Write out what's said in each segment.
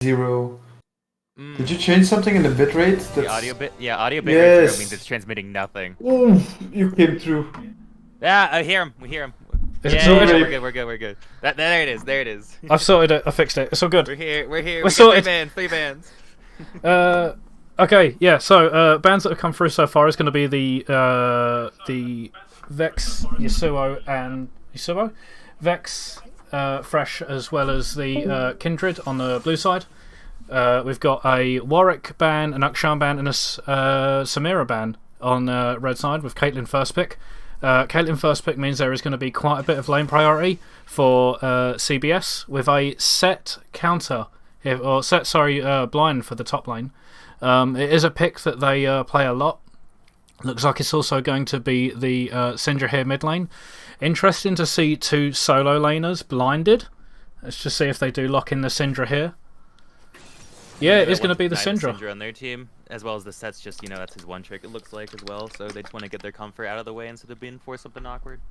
0. Did you change something in the bitrate? That's... The audio bit, yeah, audio bitrate yes. 0 means it's transmitting nothing. You came through. Yeah, I hear him. We hear him. It's Yeah, all good. we're good. We're good. There it is. There it is. I've sorted it. I fixed it. It's all good. We're here. We're We sorted. got three bands. Okay, yeah. So bands that have come through so far is going to be the Vex, Yasuo, and Vex, Fresh, as well as the Kindred on the blue side. We've got a Warwick ban, an Akshan ban, and a Samira ban on red side with Caitlyn first pick. Caitlyn first pick means there is going to be quite a bit of lane priority for CBS with a set counter, blind for the top lane. It is a pick that they play a lot. Looks like it's also going to be the Syndra here mid lane. Interesting to see two solo laners blinded. Let's just see if they do lock in the Syndra here. Yeah, it is going to be the Syndra. Syndra on their team, as well as the set's just, that's his one trick, it looks like, as well. So they just want to get their comfort out of the way instead of being forced something awkward.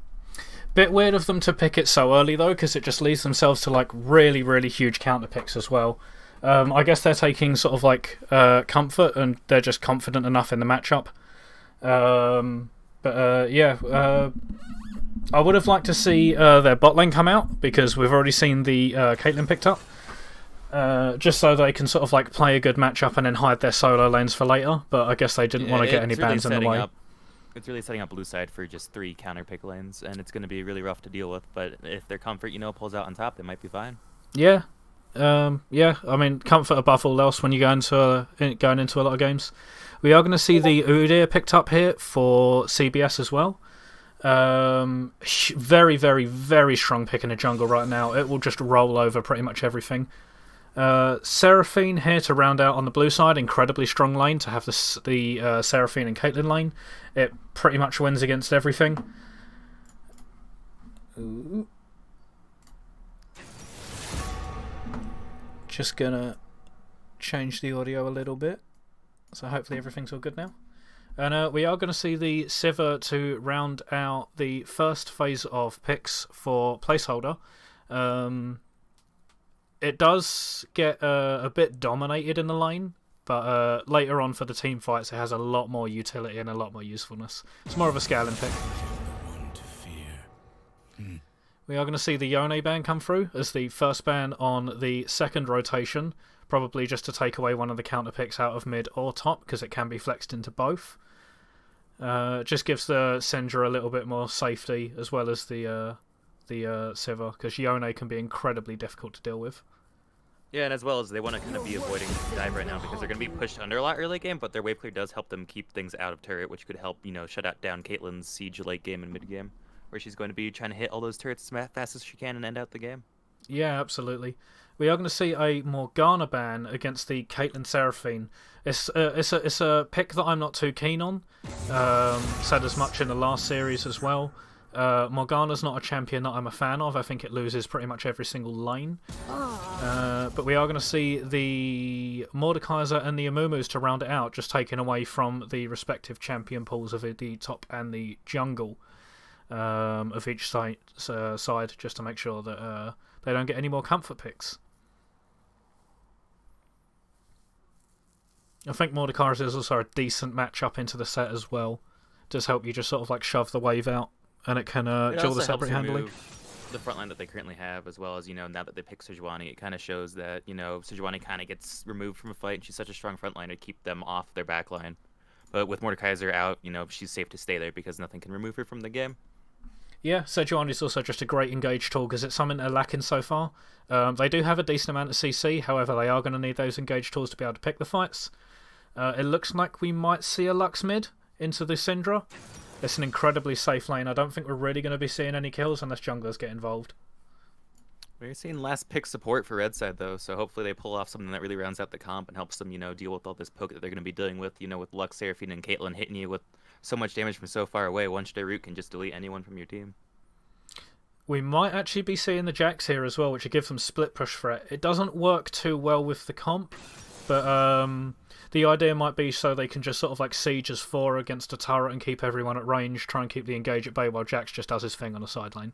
Bit weird of them to pick it so early, though, because it just leads themselves to, like, really, really huge counter picks as well. I guess they're taking sort of, like, comfort, and they're just confident enough in the matchup. I would have liked to see their bot lane come out, because we've already seen the Caitlyn picked up. Just so they can sort of like play a good matchup and then hide their solo lanes for later, but I guess they didn't want to get any bans in the way. It's really setting up blue side for just 3 counter pick lanes, and it's going to be really rough to deal with, but if their comfort, pulls out on top, they might be fine. Yeah. I mean, comfort above all else when you go into going into a lot of games. We are going to see the Udyr picked up here for CBS as well. Very, very, very strong pick in the jungle right now. It will just roll over pretty much everything. Seraphine here to round out on the blue side. Incredibly strong lane to have the Seraphine and Caitlyn lane. It pretty much wins against everything. Ooh. Just gonna change the audio a little bit, so hopefully everything's all good now. And we are going to see the Sivir to round out the first phase of picks for placeholder. It does get a bit dominated in the lane, but later on for the team fights it has a lot more utility and a lot more usefulness. It's more of a scaling pick. We are going to see the Yone ban come through as the first ban on the second rotation, probably just to take away one of the counter picks out of mid or top, because it can be flexed into both. Just gives the Syndra a little bit more safety, as well as the Sivir, because Yone can be incredibly difficult to deal with. Yeah, and as well as they want to kind of be avoiding dive right now because they're going to be pushed under a lot early game, but their wave clear does help them keep things out of turret, which could help, shut out down Caitlyn's siege late game and mid game, where she's going to be trying to hit all those turrets as fast as she can and end out the game. Yeah, absolutely. We are going to see a Morgana ban against the Caitlyn Seraphine. It's a pick that I'm not too keen on. Said as much in the last series as well. Morgana's not a champion that I'm a fan of. I think it loses pretty much every single lane. But we are going to see the Mordekaiser and the Amumu's to round it out, just taken away from the respective champion pools of the top and the jungle of each side, just to make sure that they don't get any more comfort picks. I think Mordekaiser is also a decent matchup into the set as well. Does help you just sort of like shove the wave out, and it can duel the set pretty handily. The front line that they currently have, as well as, now that they pick Sejuani, it kind of shows that, Sejuani kind of gets removed from a fight, and she's such a strong front line to keep them off their back line. But with Mordekaiser out, she's safe to stay there because nothing can remove her from the game. Yeah, Sejuani is also just a great engage tool because it's something they're lacking so far. They do have a decent amount of CC, however they are going to need those engage tools to be able to pick the fights. It looks like we might see a Lux mid into the Syndra. It's an incredibly safe lane. I don't think we're really going to be seeing any kills unless junglers get involved. We're seeing last pick support for red side, though, so hopefully they pull off something that really rounds out the comp and helps them, deal with all this poke that they're going to be dealing with, with Lux, Seraphine, and Caitlyn hitting you with so much damage from so far away. One stray root can just delete anyone from your team. We might actually be seeing the Jax here as well, which would give them split push threat. It doesn't work too well with the comp, but the idea might be so they can just sort of like siege as 4 against a turret and keep everyone at range, try and keep the engage at bay while Jax just does his thing on the side lane.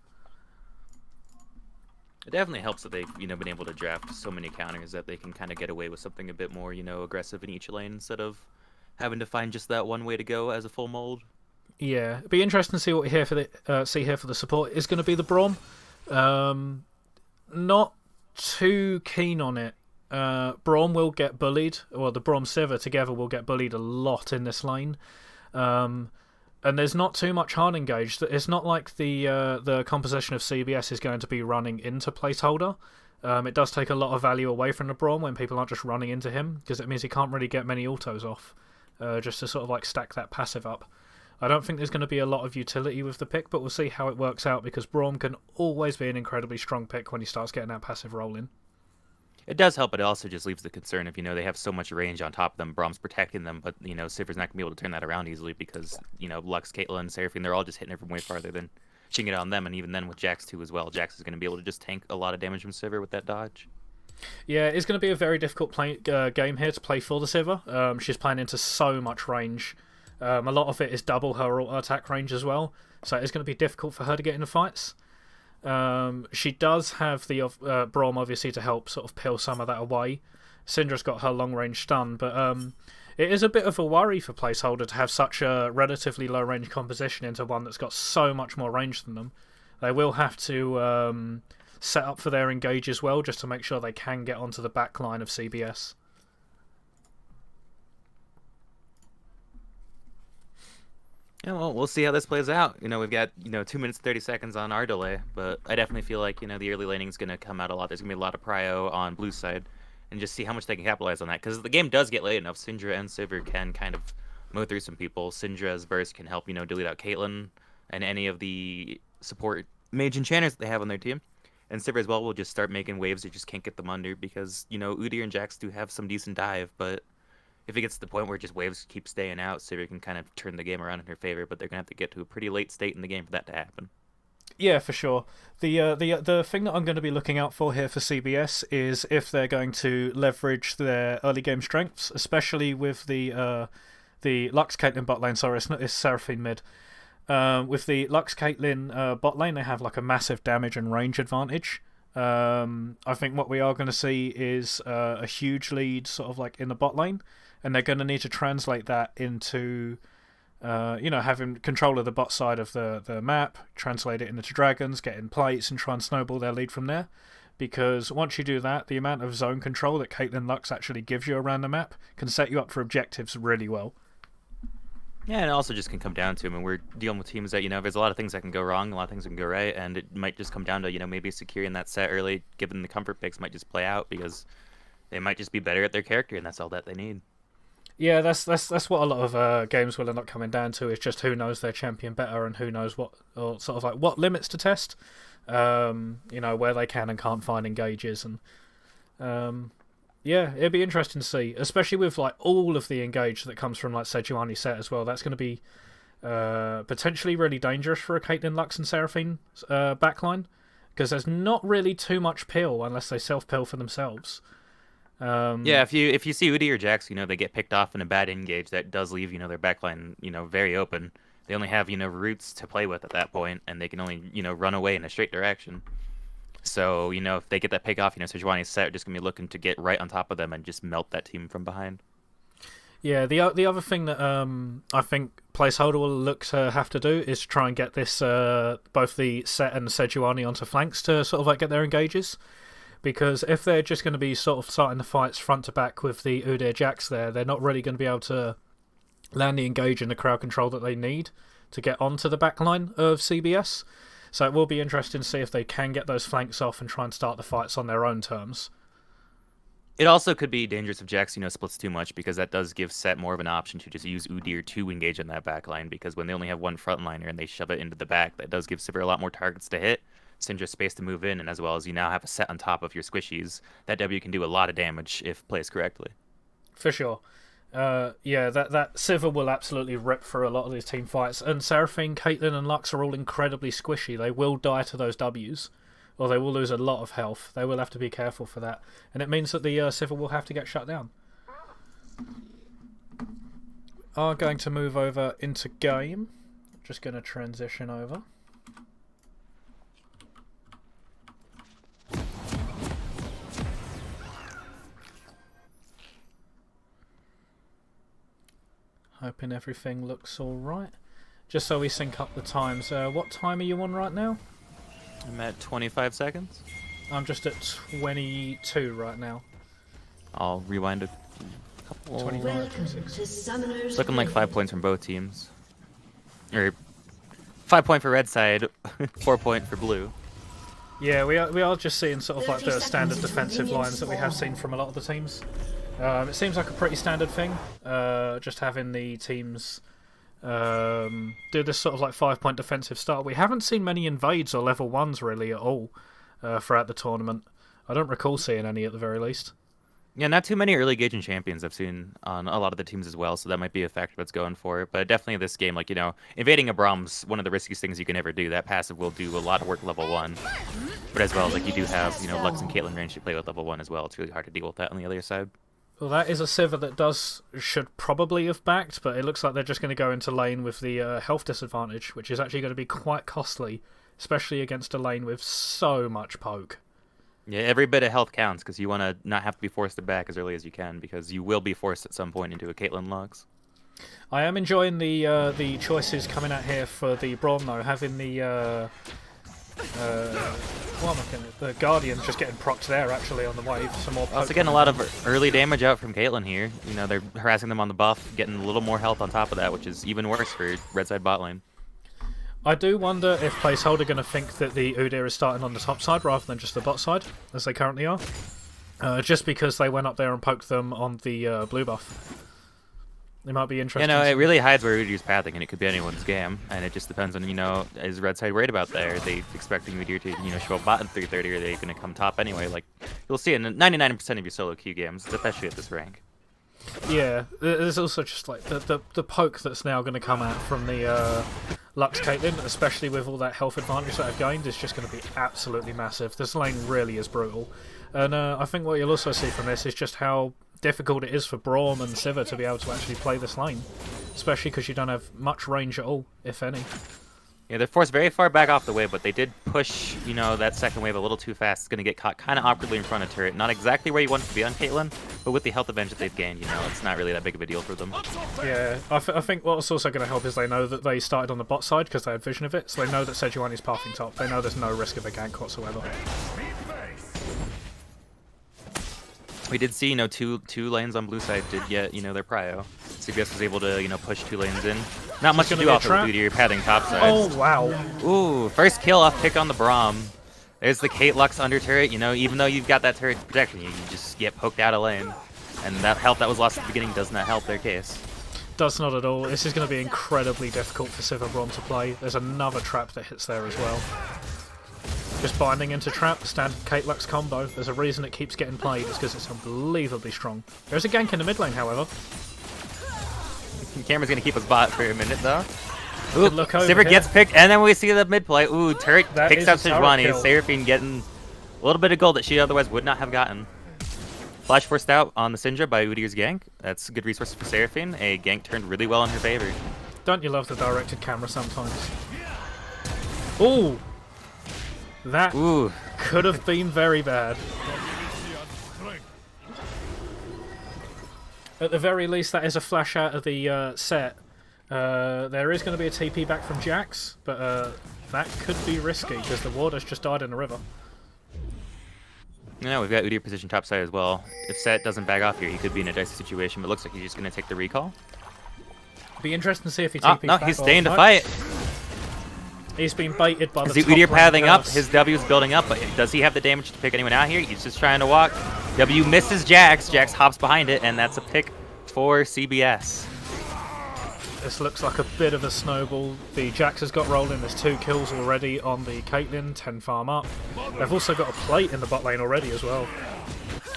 It definitely helps that they've been able to draft so many counters that they can kind of get away with something a bit more aggressive in each lane instead of having to find just that one way to go as a full mold. Yeah, it'd be interesting to see what we hear for the see here for the support is going to be the Braum. Not too keen on it. Braum will get bullied, or the Braum Sivir together will get bullied a lot in this lane. And there's not too much hard engaged. It's not like the composition of CBS is going to be running into placeholder. It does take a lot of value away from the Braum when people aren't just running into him, because it means he can't really get many autos off, just to sort of like stack that passive up. I don't think there's going to be a lot of utility with the pick, but we'll see how it works out, because Braum can always be an incredibly strong pick when he starts getting that passive rolling. It does help, but it also just leaves the concern of, they have so much range on top of them. Braum's protecting them, but, Sivir's not going to be able to turn that around easily because, Lux, Caitlyn, Seraphine, they're all just hitting it from way farther than she can get on them. And even then with Jax too as well. Jax is going to be able to just tank a lot of damage from Sivir with that dodge. Yeah, it's going to be a very difficult game here to play for the Sivir. She's playing into so much range. A lot of it is double her auto attack range as well, so it's going to be difficult for her to get into fights. She does have the Braum obviously to help sort of peel some of that away. Syndra's got her long range stun, but it is a bit of a worry for placeholder to have such a relatively low range composition into one that's got so much more range than them. They will have to set up for their engage as well, just to make sure they can get onto the back line of CBS. Yeah, well, we'll see how this plays out. We've got 2 minutes 30 seconds on our delay, but I definitely feel like the early laning is going to come out a lot. There's going to be a lot of prio on blue side, and just see how much they can capitalize on that. Because the game does get late enough, Syndra and Sivir can kind of mow through some people. Syndra's burst can help delete out Caitlyn and any of the support mage enchanters that they have on their team. And Sivir as well will just start making waves that just can't get them under, because Udyr and Jax do have some decent dive, but if it gets to the point where just waves keep staying out, Sivir can kind of turn the game around in her favor, but they're going to have to get to a pretty late state in the game for that to happen. Yeah, for sure. The thing that I'm going to be looking out for here for CBS is if they're going to leverage their early game strengths, especially with the Lux Caitlyn bot lane. Sorry, it's Seraphine mid. With the Lux Caitlyn bot lane, they have like a massive damage and range advantage. I think what we are going to see is a huge lead sort of like in the bot lane, and they're going to need to translate that into having control of the bot side of the map, translate it into dragons, get in plates, and try and snowball their lead from there. Because once you do that, the amount of zone control that Caitlyn Lux actually gives you around the map can set you up for objectives really well. Yeah, and it also just can come down to, we're dealing with teams that, there's a lot of things that can go wrong, a lot of things that can go right, and it might just come down to, maybe securing that set early, given the comfort picks might just play out, because they might just be better at their character, and that's all that they need. Yeah, that's what a lot of games will end up coming down to, is just who knows their champion better and who knows what, or sort of like what limits to test, where they can and can't find engages, and yeah, it'd be interesting to see, especially with like all of the engage that comes from like Sejuani set as well. That's going to be potentially really dangerous for a Caitlyn Lux and Seraphine backline, because there's not really too much peel unless they self-peel for themselves. Yeah, if you see Udyr or Jax, they get picked off in a bad engage, that does leave their backline very open. They only have roots to play with at that point, and they can only run away in a straight direction. So, if they get that pick off, Sejuani's set are just going to be looking to get right on top of them and just melt that team from behind. Yeah, the other thing that I think placeholder will look to have to do is try and get this both the set and the Sejuani onto flanks to sort of like get their engages. Because if they're just going to be sort of starting the fights front to back with the Udyr Jax there, they're not really going to be able to land the engage and the crowd control that they need to get onto the back line of CBS. So it will be interesting to see if they can get those flanks off and try and start the fights on their own terms. It also could be dangerous if Jax, splits too much, because that does give Set more of an option to just use Udyr to engage on that back line, because when they only have one frontliner and they shove it into the back, that does give Sivir a lot more targets to hit, Syndra space to move in, and as well as you now have a Set on top of your squishies, that W can do a lot of damage if placed correctly. For sure. Yeah, that Sivir will absolutely rip through a lot of these team fights, and Seraphine, Caitlyn and Lux are all incredibly squishy. They will die to those Ws, or they will lose a lot of health. They will have to be careful for that, and it means that the Sivir will have to get shut down. Are going to move over into game. Just going to transition over. Hoping everything looks alright. Just so we sync up the times. What time are you on right now? I'm at 25 seconds. I'm just at 22 right now. I'll rewind a couple. 25, 26. It's looking like 5 points from both teams. Or 5 point for red side, 4 point for blue. Yeah, we are just seeing sort of like the standard defensive lines that we have seen from a lot of the teams. It seems like a pretty standard thing, just having the teams do this sort of like 5 point defensive start. We haven't seen many invades or level 1s really at all throughout the tournament. I don't recall seeing any at the very least. Yeah, not too many early engaging champions I've seen on a lot of the teams as well, so that might be a factor that's going for it. But definitely this game, like, you know, invading a Brahm's one of the riskiest things you can ever do. That passive will do a lot of work level 1. But as well, like, you do have, you know, Lux and Caitlyn range to play with level 1 as well. It's really hard to deal with that on the other side. Well, that is a Sivir that should probably have backed, but it looks like they're just going to go into lane with the health disadvantage, which is actually going to be quite costly, especially against a lane with so much poke. Yeah, every bit of health counts, because you want to not have to be forced to back as early as you can, because you will be forced at some point into a Caitlyn Lux. I am enjoying the choices coming out here for the Braum, though, having the the Guardian just getting procced there, actually, on the wave. Some more poke. Also getting a lot of early damage out from Caitlyn here. You know, they're harassing them on the buff, getting a little more health on top of that, which is even worse for red side bot lane. I do wonder if Placeholder are going to think that the Udyr is starting on the top side rather than just the bot side, as they currently are. Just because they went up there and poked them on the blue buff. It might be interesting. You know, it really hides where Udyr's pathing, and it could be anyone's game. And it just depends on, you know, is red side worried about that? Are they expecting Udyr to, you know, show up bot in 330, or are they going to come top anyway? Like, you'll see in 99% of your solo queue games, especially at this rank. Yeah, there's also just like the poke that's now going to come out from the Lux Caitlyn, especially with all that health advantage that I've gained, is just going to be absolutely massive. This lane really is brutal. And I think what you'll also see from this is just how difficult it is for Braum and Sivir to be able to actually play this lane, especially because you don't have much range at all, if any. Yeah, they're forced very far back off the wave, but they did push, you know, that second wave a little too fast. It's going to get caught kind of awkwardly in front of turret. Not exactly where you want it to be on Caitlyn, but with the health advantage that they've gained, you know, it's not really that big of a deal for them. Yeah, I think what's also going to help is they know that they started on the bot side because they had vision of it, so they know that Sejuani's pathing top. They know there's no risk of a gank whatsoever. We did see, you know, two lanes on blue side did get, you know, their prio. CBS was able to, you know, push 2 lanes in. Not much to do off of Udyr padding top side. Oh, wow. Ooh, first kill off pick on the Braum. There's the Kate Lux under turret. You know, even though you've got that turret protecting you, you just get poked out of lane. And that health that was lost at the beginning does not help their case. Does not at all. This is going to be incredibly difficult for Sivir Braum to play. There's another trap that hits there as well. Just binding into trap, standard Kate Lux combo. There's a reason it keeps getting played. It's because it's unbelievably strong. There's a gank in the mid lane, however. Camera's going to keep us bot for a minute, though. Ooh, Sivir gets picked, and then we see the mid play. Ooh, turret picks up Sejuani. Seraphine getting a little bit of gold that she otherwise would not have gotten. Flash forced out on the Syndra by Udyr's gank. That's a good resource for Seraphine. A gank turned really well in her favor. Don't you love the directed camera sometimes? Ooh! That could have been very bad. At the very least, that is a flash out of the set. There is going to be a TP back from Jax, but that could be risky because the warder's just died in the river. You know, we've got Udyr position topside as well. If Set doesn't back off here, he could be in a dicey situation, but it looks like he's just going to take the recall. Be interesting to see if he TP's no, back. he's staying to fight. He's been baited by the top Udyr pathing up, curse. his W is building up, but does he have the damage to pick anyone out here? He's just trying to walk. W misses Jax, Jax hops behind it, and that's a pick for CBS. This looks like a bit of a snowball. The Jax has got rolling, there's 2 kills already on the Caitlyn, 10 farm up. They've also got a plate in the bot lane already as well.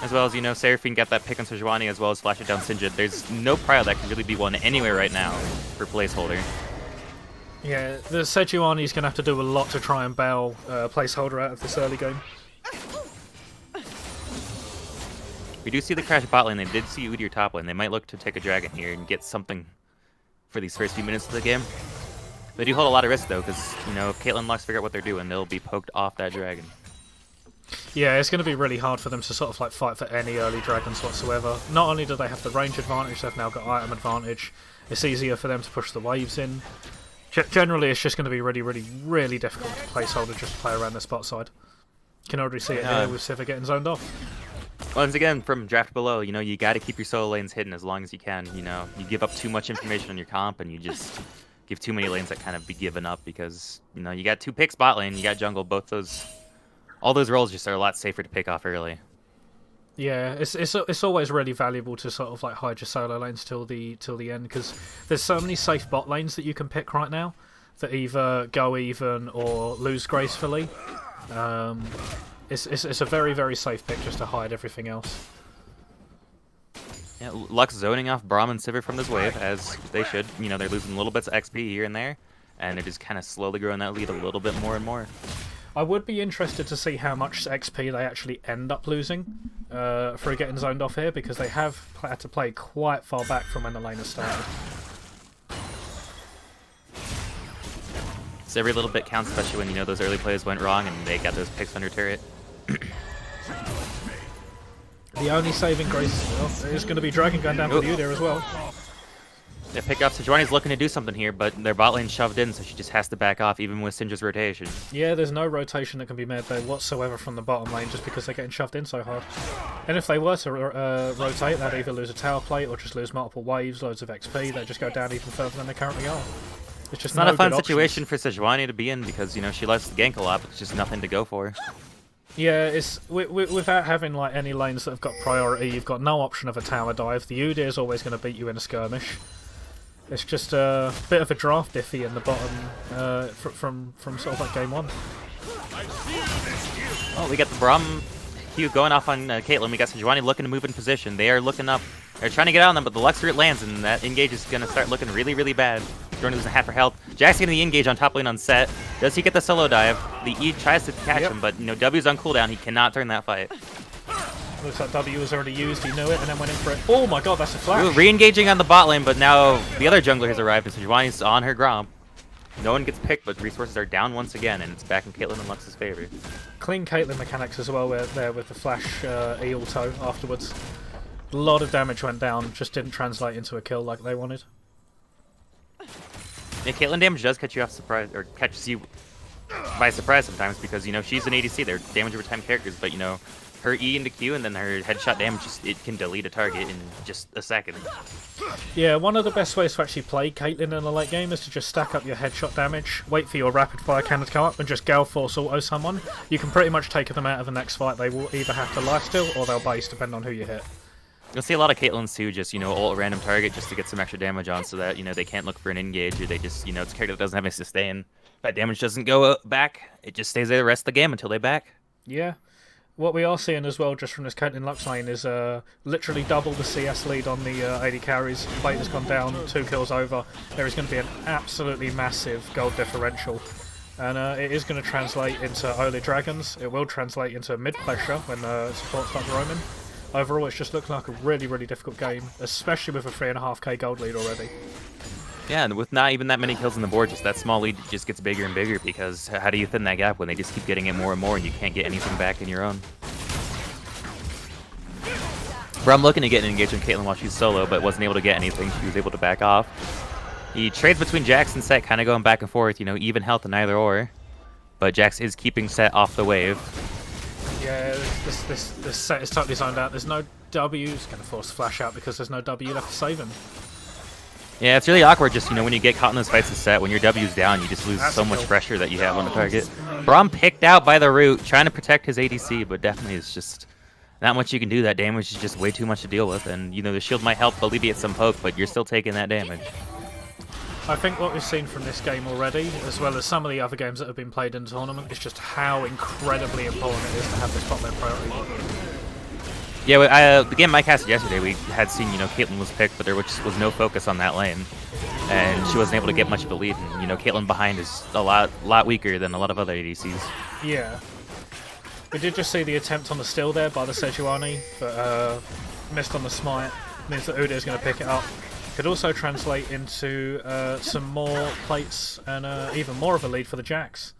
As well as, you know, Seraphine got that pick on Sejuani as well as flash it down Sinjin. There's no prio that can really be won anywhere right now for Placeholder. Yeah, the Sejuani's going to have to do a lot to try and bail Placeholder out of this early game. We do see the crash bot lane. They did see Udyr top lane. They might look to take a dragon here and get something for these first few minutes of the game. They do hold a lot of risk, though, because, you know, if Caitlyn and Lux figure out what they're doing, they'll be poked off that dragon. Yeah, it's going to be really hard for them to sort of like fight for any early dragons whatsoever. Not only do they have the range advantage, they've now got item advantage. It's easier for them to push the waves in. Generally, it's just going to be really, really, really difficult to placeholder just to play around the spot side. You can already see it here with Sivir getting zoned off. Once again, from draft below, you got to keep your solo lanes hidden as long as you can. You give up too much information on your comp, and you just give too many lanes that kind of be given up because you got 2 picks bot lane, you got jungle. All those roles just are a lot safer to pick off early. Yeah, it's always really valuable to sort of like hide your solo lanes till the end because there's so many safe bot lanes that you can pick right now that either go even or lose gracefully. It's a very, very safe pick just to hide everything else. Yeah, Lux zoning off Braum and Sivir from this wave as they should. They're losing little bits of XP here and there, and they're just kind of slowly growing that lead a little bit more and more. I would be interested to see how much XP they actually end up losing for getting zoned off here, because they have had to play quite far back from when the lane has started. So every little bit counts, especially when those early plays went wrong and they got those picks under turret. The only saving grace is going to be Dragon Gun down for you there as well. Yeah, pick up. Sejuani's looking to do something here, but their bot lane shoved in, so she just has to back off, even with Syndra's rotation. Yeah, there's no rotation that can be made there whatsoever from the bottom lane, just because they're getting shoved in so hard. And if they were to rotate, they'd either lose a tower plate or just lose multiple waves, loads of XP. They'd just go down even further than they currently are. It's just not a fun situation for Sejuani to be in because she likes to gank a lot, but it's just nothing to go for. Yeah, it's without having like any lanes that have got priority, you've got no option of a tower dive. The Udyr is always going to beat you in a skirmish. It's just a bit of a draft diffy in the bottom from sort of like game 1. Oh, we got the Braum Hugh going off on Caitlyn. We got Sejuani looking to move in position. They are looking up. They're trying to get out on them, but the Lux root lands, and that engage is going to start looking really, really bad. Jordan losing half her health. Jack's getting the engage on top lane on set. Does he get the solo dive? The E tries to catch him, but W's on cooldown. He cannot turn that fight. Looks like W was already used, he knew it, and then went in for it. Oh my god, that's a flash! Ooh, re-engaging on the bot lane, but now the other jungler has arrived, and Sejuani's on her Gromp. No one gets picked, but resources are down once again, and it's back in Caitlyn and Lux's favor. Clean Caitlyn mechanics as well there with the flash E-auto afterwards. A lot of damage went down, just didn't translate into a kill like they wanted. Yeah, Caitlyn damage does catch you off surprise, or catches you by surprise sometimes, because she's an ADC. They're damage over time characters, but her E into Q and then her headshot damage, it can delete a target in just a second. Yeah, one of the best ways to actually play Caitlyn in the late game is to just stack up your headshot damage, wait for your rapid fire cannon to come up, and just Gale Force auto someone. You can pretty much take them out of the next fight. They will either have to lifesteal or they'll base, depending on who you hit. You'll see a lot of Caitlyn's too, just, ult a random target just to get some extra damage on so that, they can't look for an engage, or they just, it's a character that doesn't have any sustain. If that damage doesn't go back, it just stays there the rest of the game until they back. Yeah. What we are seeing as well, just from this Caitlyn Lux lane, is literally double the CS lead on the AD carries. Bait has gone down, 2 kills over. There is going to be an absolutely massive gold differential. And it is going to translate into early dragons. It will translate into mid pressure when support starts roaming. Overall, it's just looking like a really, really difficult game, especially with a 3.5k gold lead already. Yeah, and with not even that many kills on the board, just that small lead just gets bigger and bigger, because how do you thin that gap when they just keep getting it more and more and you can't get anything back in your own? Braum looking to get an engage on Caitlyn while she's solo, but wasn't able to get anything. She was able to back off. He trades between Jax and Set, kind of going back and forth, even health and either or. But Jax is keeping Set off the wave. Yeah, this Set is totally zoned out. There's no W. It's going to force Flash out because there's no W left to save him. Yeah, it's really awkward just, when you get caught in those fights with Set, when your W's down, you just lose That's so much pressure that you have on the target. Braum picked out by the root, trying to protect his ADC, but definitely it's just not much you can do. That damage is just way too much to deal with, and, the shield might help alleviate some poke, but you're still taking that damage. I think what we've seen from this game already, as well as some of the other games that have been played in the tournament, is just how incredibly important it is to have this top lane priority. Yeah, the game Mike casted yesterday, we had seen, Caitlyn was picked, but there just was no focus on that lane. And she wasn't able to get much of a lead. And, Caitlyn behind is a lot weaker than a lot of other ADCs. Yeah. We did just see the attempt on the steal there by the Sejuani, but missed on the smite. Means that Udyr is going to pick it up. Could also translate into some more plates and even more of a lead for the Jax.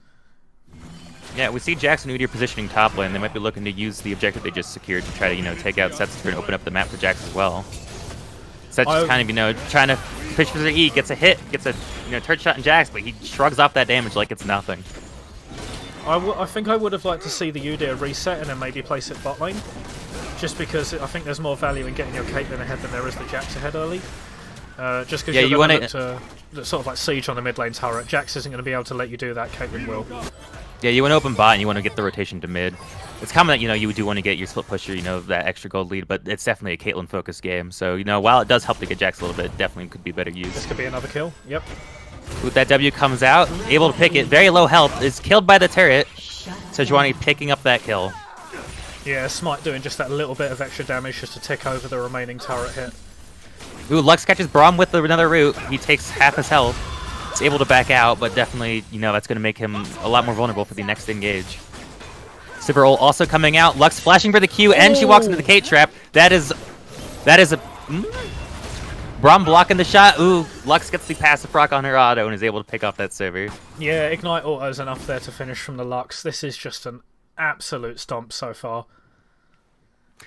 Yeah, we see Jax and Udyr positioning top lane. They might be looking to use the objective they just secured to try to, take out Set's turn and open up the map for Jax as well. Set's just kind of, trying to pitch for the E, gets a hit, gets a, turret shot in Jax, but he shrugs off that damage like it's nothing. I think I would have liked to see the Udyr reset and then maybe place it bot lane. Just because I think there's more value in getting your Caitlyn ahead than there is the Jax ahead early. Just because you're going to sort of like siege on the mid lane turret. Jax isn't going to be able to let you do that, Caitlyn will. Yeah, you want to open bot and you want to get the rotation to mid. It's common that, you do want to get your split pusher, that extra gold lead, but it's definitely a Caitlyn-focused game. So, while it does help to get Jax a little bit, it definitely could be better used. This could be another kill, yep. Ooh, that W comes out, able to pick it, very low health, is killed by the turret. Sejuani picking up that kill. Yeah, Smite doing just that little bit of extra damage just to tick over the remaining turret hit. Ooh, Lux catches Braum with another root. He takes half his health. He's able to back out, but definitely, that's going to make him a lot more vulnerable for the next engage. Sivir ult also coming out. Lux flashing for the Q, and she walks into the Kate trap. That is a... Braum blocking the shot. Ooh, Lux gets the passive proc on her auto and is able to pick off that Sivir. Yeah, Ignite auto's enough there to finish from the Lux. This is just an absolute stomp so far.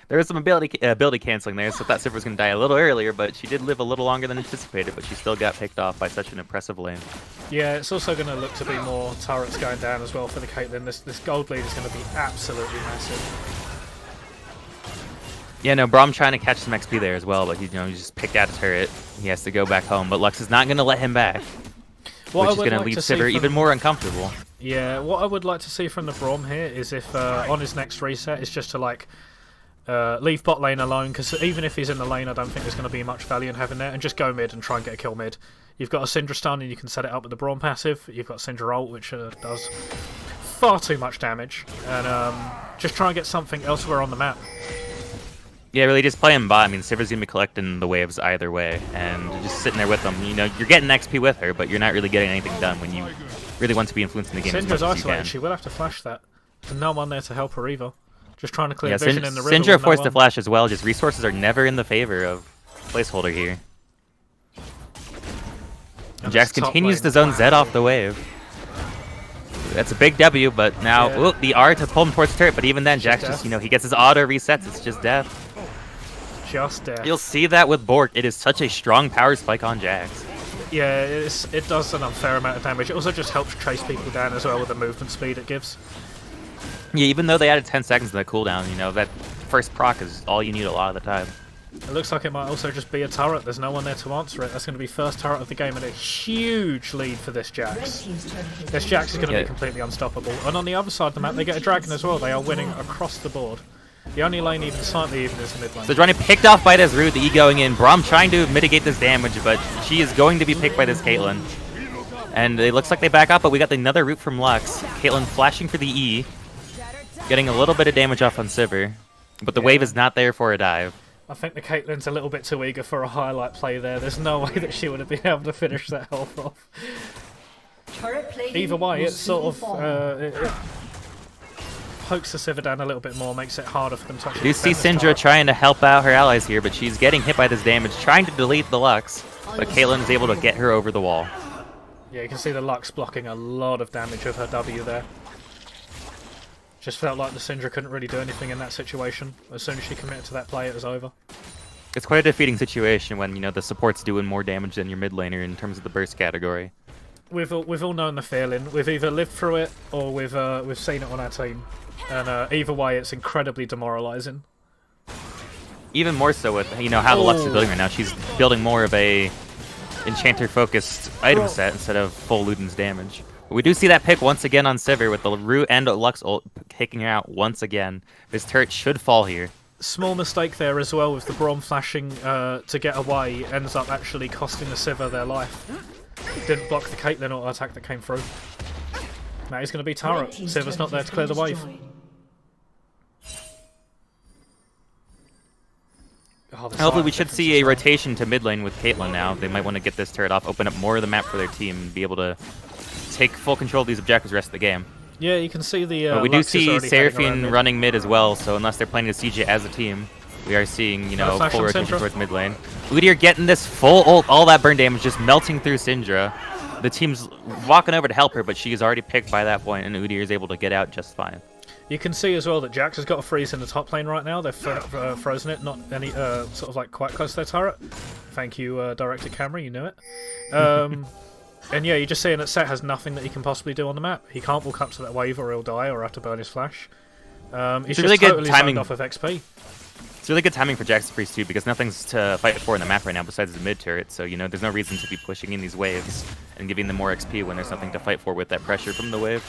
There was some ability canceling there, so I thought Sivir was going to die a little earlier, but she did live a little longer than anticipated, but she still got picked off by such an impressive lane. Yeah, it's also going to look to be more turrets going down as well for the Caitlyn. This gold lead is going to be absolutely massive. Yeah, no, Braum trying to catch some XP there as well, but he just picked out a turret. He has to go back home, but Lux is not going to let him back, which is going to leave Sivir even more uncomfortable. Yeah, what I would like to see from the Braum here is if on his next reset is just to leave bot lane alone, because even if he's in the lane, I don't think there's going to be much value in having there, and just go mid and try and get a kill mid. You've got a Syndra stun and you can set it up with the Braum passive. You've got Syndra ult, which does far too much damage, and just try and get something elsewhere on the map. Yeah, really just playing bot. I mean, Sivir's going to be collecting the waves either way, and just sitting there with them. You're getting XP with her, but you're not really getting anything done when you really want to be influencing the game as much Syndra's as you isolated, can. she will have to flash that. There's no one there to help her either. Just trying to clear vision in the river. Syndra forced to flash as well. Just resources are never in the favor of placeholder here. And Jax continues to zone Zed off the wave. That's a big W, but now the R to pull him towards the turret. But even then, Jax just he gets his auto resets. It's just death. Just death. You'll see that with Bork. It is such a strong power spike on Jax. Yeah, it does an unfair amount of damage. It also just helps chase people down as well with the movement speed it gives. Yeah, even though they added 10 seconds to that cooldown, that first proc is all you need a lot of the time. It looks like it might also just be a turret. There's no one there to answer it. That's going to be first turret of the game and a huge lead for this Jax. This Jax is going to be completely unstoppable. And on the other side of the map, they get a dragon as well. They are winning across the board. The only lane even slightly even is the mid lane. So Sejuani picked off by this root, the E going in. Braum trying to mitigate this damage, but she is going to be picked by this Caitlyn. And it looks like they back up, but we got another root from Lux. Caitlyn flashing for the E, getting a little bit of damage off on Sivir, but the wave is not there for a dive. I think the Caitlyn's a little bit too eager for a highlight play there. There's no way that she would have been able to finish that health off. Either way, it's sort of... it pokes the Sivir down a little bit more, makes it harder for them to actually... You see Syndra trying to help out her allies here, but she's getting hit by this damage, trying to delete the Lux, but Caitlyn is able to get her over the wall. Yeah, you can see the Lux blocking a lot of damage with her W there. Just felt like the Syndra couldn't really do anything in that situation. As soon as she committed to that play, it was over. It's quite a defeating situation when, the support's doing more damage than your mid laner in terms of the burst category. We've all known the feeling. We've either lived through it or we've seen it on our team. And either way, it's incredibly demoralizing. Even more so with, how the Lux is building right now. She's building more of a Enchanter-focused item set instead of full Luden's damage. But we do see that pick once again on Sivir with the root and Lux ult kicking her out once again. This turret should fall here. Small mistake there as well with the Braum flashing to get away. Ends up actually costing the Sivir their life. Didn't block the Caitlyn auto attack that came through. Now he's going to be turret. Sivir's not there to clear the wave. Hopefully we should see a rotation to mid lane with Caitlyn now. They might want to get this turret off, open up more of the map for their team, and be able to take full control of these objectives the rest of the game. Yeah, you can see the... but we do see Seraphine running mid as well, so unless they're planning to siege it as a team, we are seeing, full rotation towards mid lane. Udyr getting this full ult, all that burn damage just melting through Syndra. The team's walking over to help her, but she is already picked by that point, and Udyr is able to get out just fine. You can see as well that Jax has got a freeze in the top lane right now. They've frozen it, not any sort of like quite close to their turret. Thank you, Director Camera, you knew it. And yeah, you're just seeing that Set has nothing that he can possibly do on the map. He can't walk up to that wave or he'll die or have to burn his flash. He's really just good totally timing. zoned off of XP. It's really good timing for Jackson Priest too, because nothing's to fight for in the map right now besides the mid turret. So there's no reason to be pushing in these waves and giving them more XP when there's nothing to fight for with that pressure from the wave.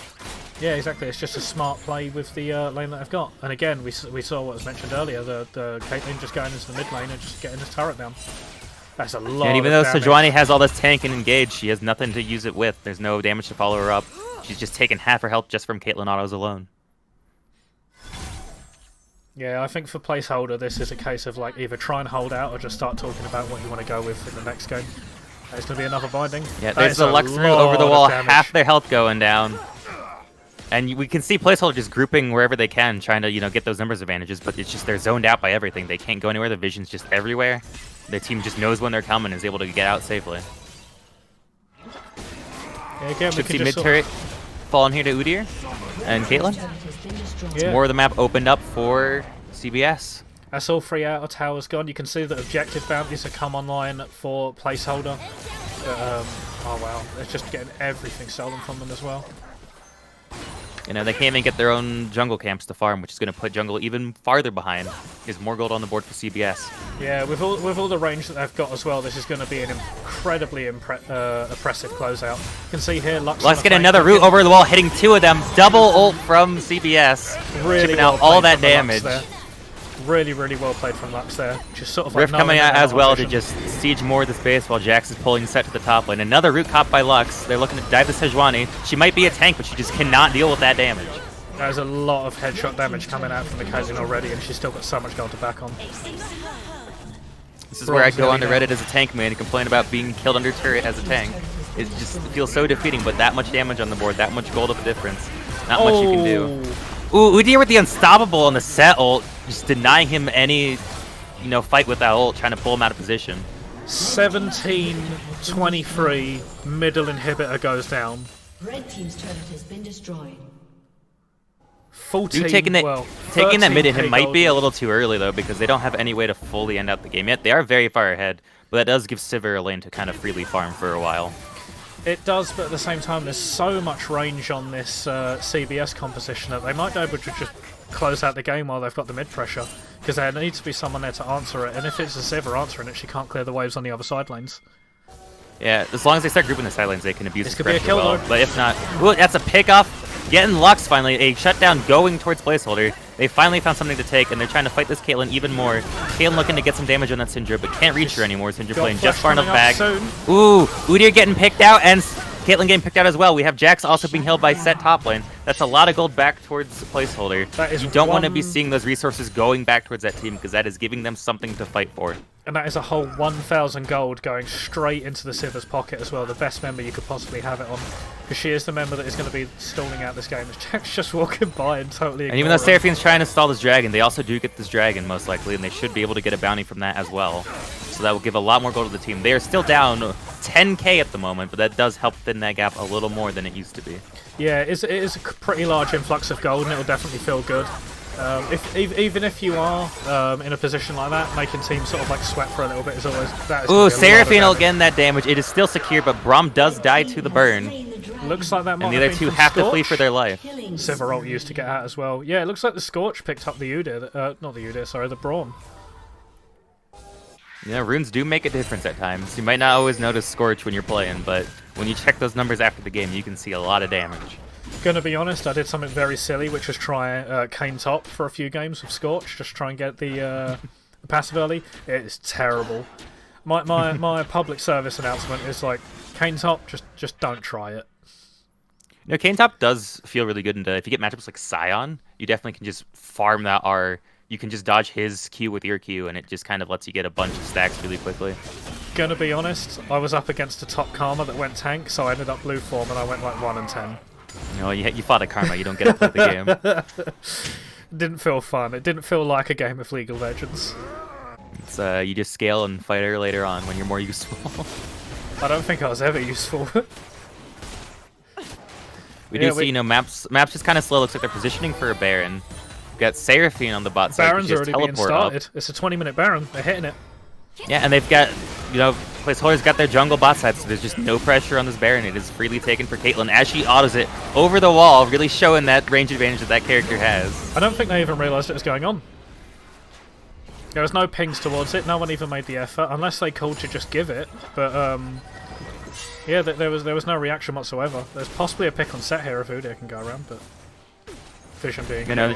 Yeah, exactly. It's just a smart play with the lane that I've got. And again, we saw what was mentioned earlier, the Caitlyn just going into the mid lane and just getting his turret down. That's a lot. And even of though damage. Sejuani has all this tank and engage, she has nothing to use it with. There's no damage to follow her up. She's just taken half her health just from Caitlyn autos alone. Yeah, I think for placeholder, this is a case of like either try and hold out or just start talking about what you want to go with in the next game. It's going to be another binding. Yeah, there's the Lux root over the wall, half their health going down. And we can see placeholder just grouping wherever they can, trying to get those numbers advantages, but it's just they're zoned out by everything. They can't go anywhere, the vision's just everywhere. Their team just knows when they're coming and is able to get out safely. Yeah, again, Should see mid-turret falling here to Udyr and Caitlyn. Yeah. More of the map opened up for CBS. That's all 3 outer towers gone. You can see that objective bounties have come online for placeholder. But, oh wow, they're just getting everything stolen from them as well. They can't even get their own jungle camps to farm, which is going to put jungle even farther behind. There's more gold on the board for CBS. Yeah, with all the range that they've got as well, this is going to be an incredibly oppressive closeout. You can see here, Lux Let's get another root over the wall, hitting 2 of them. Double ult from CBS, really chipping out all that damage. Really, really well played from Lux there. Just sort of Rift like coming out as well to vision. just siege more of the space while Jax is pulling Set to the top lane. Another root caught by Lux. They're looking to dive the Sejuani. She might be a tank, but she just cannot deal with that damage. There's a lot of headshot damage coming out from the Caitlyn already, and she's still got so much gold to back on. This is where I go on the Reddit as a tank man and complain about being killed under turret as a tank. It just feels so defeating, but that much damage on the board, that much gold of a difference. Not much you can do. Ooh, Udyr with the unstoppable on the Set ult, just denying him any, fight with that ult, trying to pull him out of position. 17-23, middle inhibitor goes down. Red team's turret has been destroyed. 14, Dude, taking that mid hit 13k might be a gold. little too early, though, because they don't have any way to fully end out the game yet. They are very far ahead, but that does give Sivir a lane to kind of freely farm for a while. It does, but at the same time, there's so much range on this CBS composition that they might be able to just close out the game while they've got the mid pressure, because there needs to be someone there to answer it, and if it's a Sivir answering it, she can't clear the waves on the other side lanes. Yeah, as long as they start grouping the side lanes, they can abuse This the could be a pressure kill, well. though. But if not, ooh, that's a pickoff. Getting Lux finally, a shutdown going towards placeholder. They finally found something to take, and they're trying to fight this Caitlyn even more. Caitlyn looking to get some damage on that Syndra, but can't reach her anymore. Syndra playing just far enough back. Ooh, Udyr getting picked out, and Caitlyn getting picked out as well. We have Jax also being held by Set top lane. That's a lot of gold back towards the placeholder. You don't want to be seeing those resources going back towards that team, because that is giving them something to fight for. And that is a whole 1,000 gold going straight into the Sivir's pocket as well. The best member you could possibly have it on. Because she is the member that is going to be stalling out this game. Jack's just walking by and totally And even though ignoring Seraphine's trying to stall this dragon, they also do get this dragon most likely, and they should be able to get a bounty from that as well. So that will give a lot more gold to the team. They are still down 10k at the moment, but that does help thin that gap a little more than it used to be. Yeah, it is a pretty large influx of gold, and it'll definitely feel good. Even if you are in a position like that, making teams sort of like sweat for a little bit is always that. Ooh, Seraphine will get that damage. It is still secure, but Braum does die to the burn. Looks like that might And the have other been two from have to flee Scorch. for their life. Sivir ult used to get out as well. Yeah, it looks like the Scorch picked up the Udyr, not the Udyr, sorry, the Braum. Yeah, runes do make a difference at times. You might not always notice Scorch when you're playing, but when you check those numbers after the game, you can see a lot of damage. Gonna be honest, I did something very silly, which was try Kane top for a few games with Scorch, just try and get the passive early. It is terrible. My public service announcement is like, Kane top, just don't try it. Kane top does feel really good, and if you get matchups like Scion, you definitely can just farm that R. You can just dodge his Q with your Q, and it just kind of lets you get a bunch of stacks really quickly. Gonna be honest, I was up against a top Karma that went tank, so I ended up blue form, and I went like 1 and 10. No, you fought a Karma. You don't get to play the game. It didn't feel fun. It didn't feel like a game of League of Legends. It's you just scale and fight her later on when you're more useful. I don't think I was ever useful. We do see, maps just kind of slow. Looks like they're positioning for a Baron. We've got Seraphine on the bot side. Baron's Just already being teleport started. up. It's a 20-minute Baron. They're hitting it. Yeah, and they've got you know, placeholders got their jungle bot side, so there's just no pressure on this Baron. It is freely taken for Caitlyn as she autos it over the wall, really showing that range advantage that that character has. I don't think they even realised it was going on. There was no pings towards it. No one even made the effort, unless they called to just give it. But yeah, there was no reaction whatsoever. There's possibly a pick on set here if Udyr can go around, but Vision being out.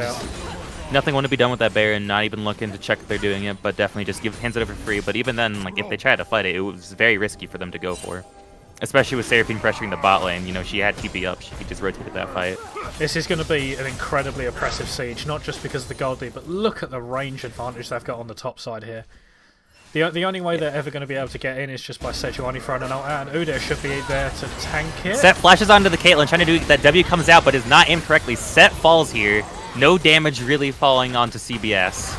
Nothing want to be done with that Baron, not even looking to check if they're doing it, but definitely just hands it over free. But even then, like if they tried to fight it, it was very risky for them to go for. Especially with Seraphine pressuring the bot lane, you know, she had TP up, she could just rotate that fight. This is going to be an incredibly oppressive siege, not just because of the gold lead, but look at the range advantage they've got on the top side here. The only way they're ever going to be able to get in is just by Sejuani throwing an ult out, and Udyr should be there to tank it. Set flashes onto the Caitlyn, trying to do that W comes out, but is not aimed correctly. Set falls here. No damage really falling onto CBS.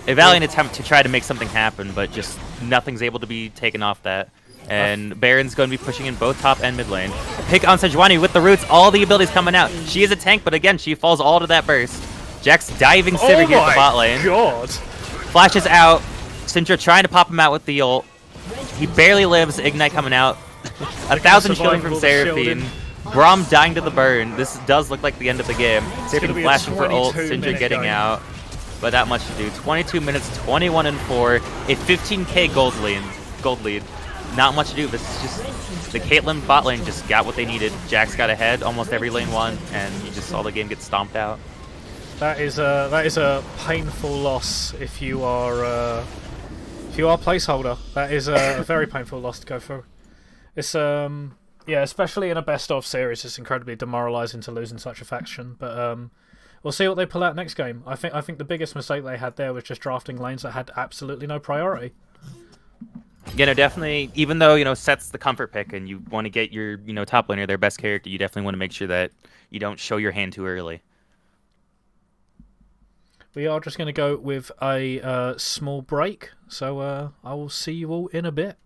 A valiant attempt to try to make something happen, but just nothing's able to be taken off that. And Baron's going to be pushing in both top and mid lane. Pick on Sejuani with the roots, all the abilities coming out. She is a tank, but again, she falls all to that burst. Jack's diving Sivir here at the bot lane. God. Flashes out. Syndra trying to pop him out with the ult. He barely lives. Ignite coming out. 1,000 shielding from Seraphine. Braum dying to the burn. This does look like the end of the game. Seraphine flashing for ult. Syndra getting out. But not much to do. 22 minutes, 21 and 4. A 15k gold lead. Not much to do. This is just the Caitlyn bot lane just got what they needed. Jax got ahead. Almost every lane won, and you just saw the game get stomped out. That is a painful loss if you are placeholder. That is a very painful loss to go through. It's yeah, especially in a best of series, it's incredibly demoralising to lose in such a faction. But we'll see what they pull out next game. I think the biggest mistake they had there was just drafting lanes that had absolutely no priority. You know, definitely, even though, you know, Set's the comfort pick and you want to get your, you know, top laner, their best character, you definitely want to make sure that you don't show your hand too early. We are just going to go with a small break, so I will see you all in a bit.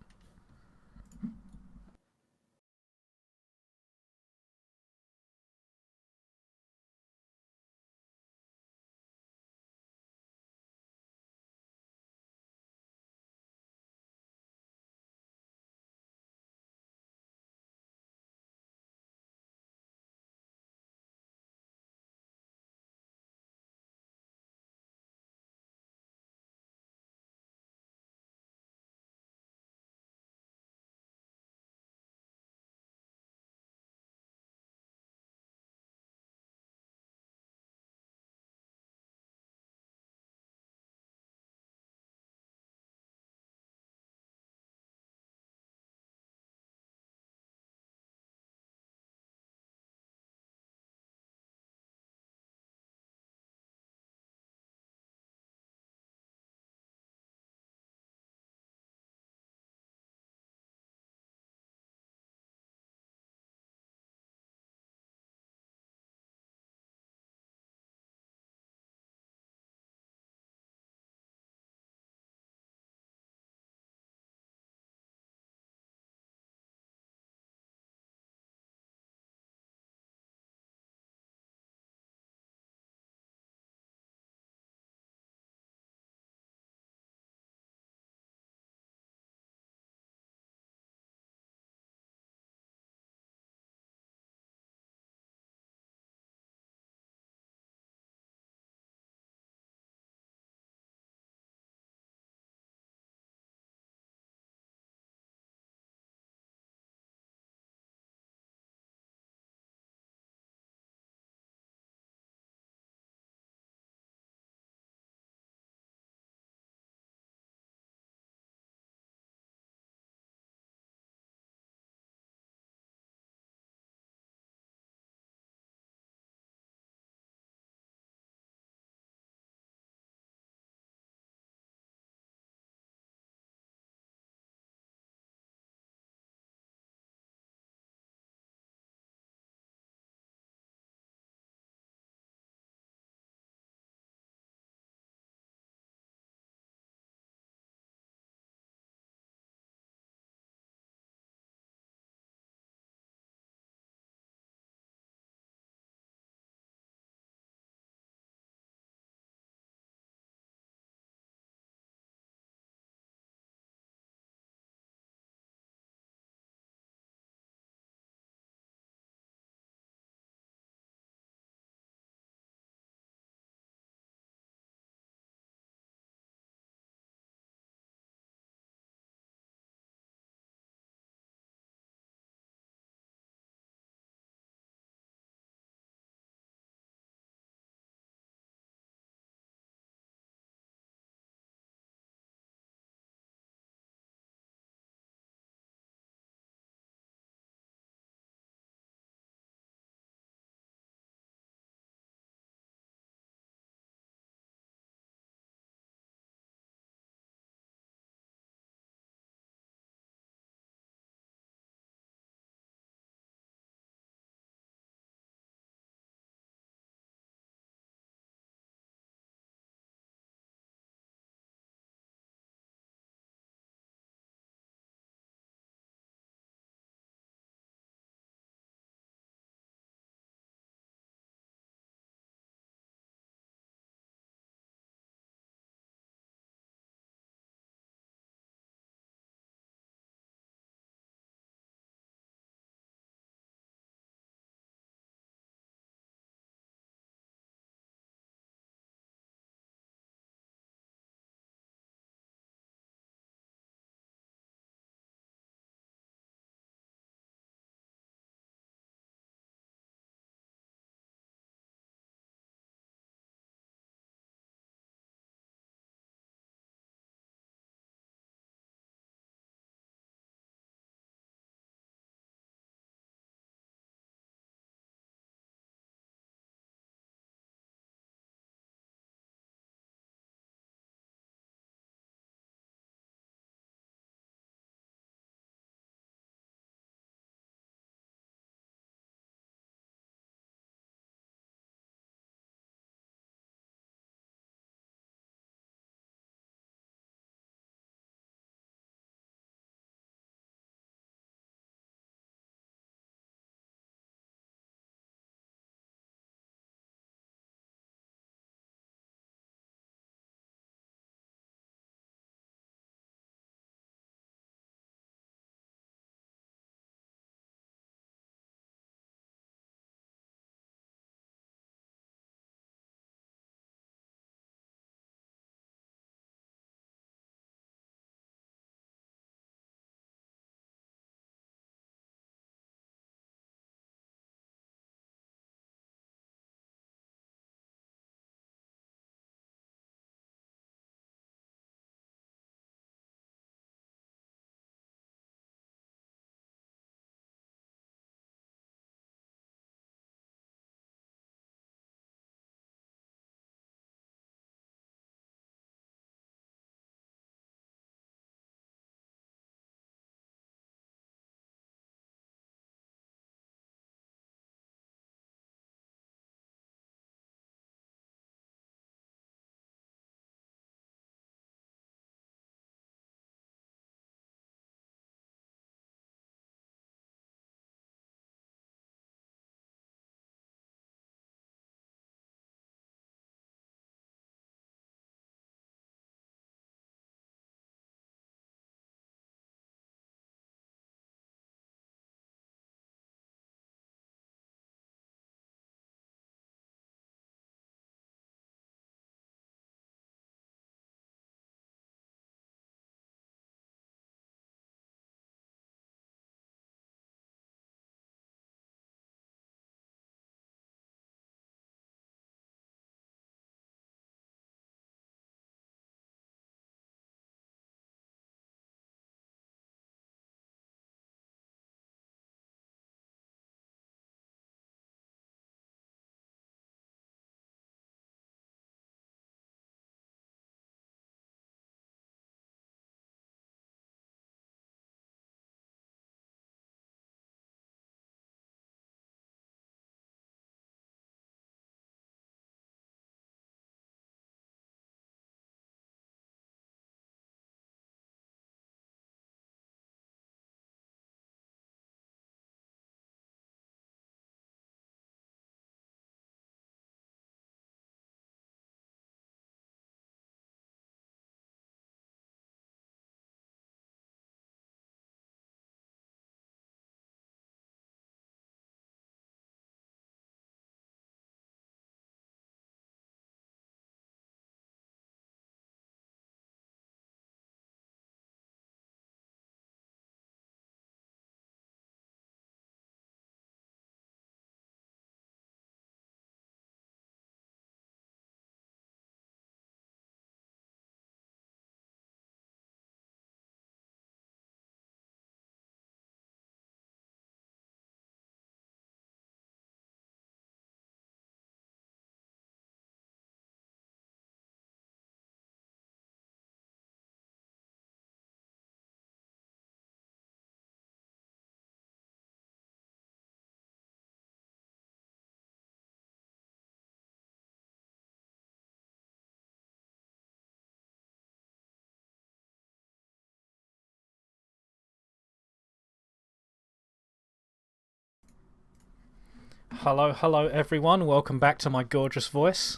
Hello everyone. Welcome back to my gorgeous voice.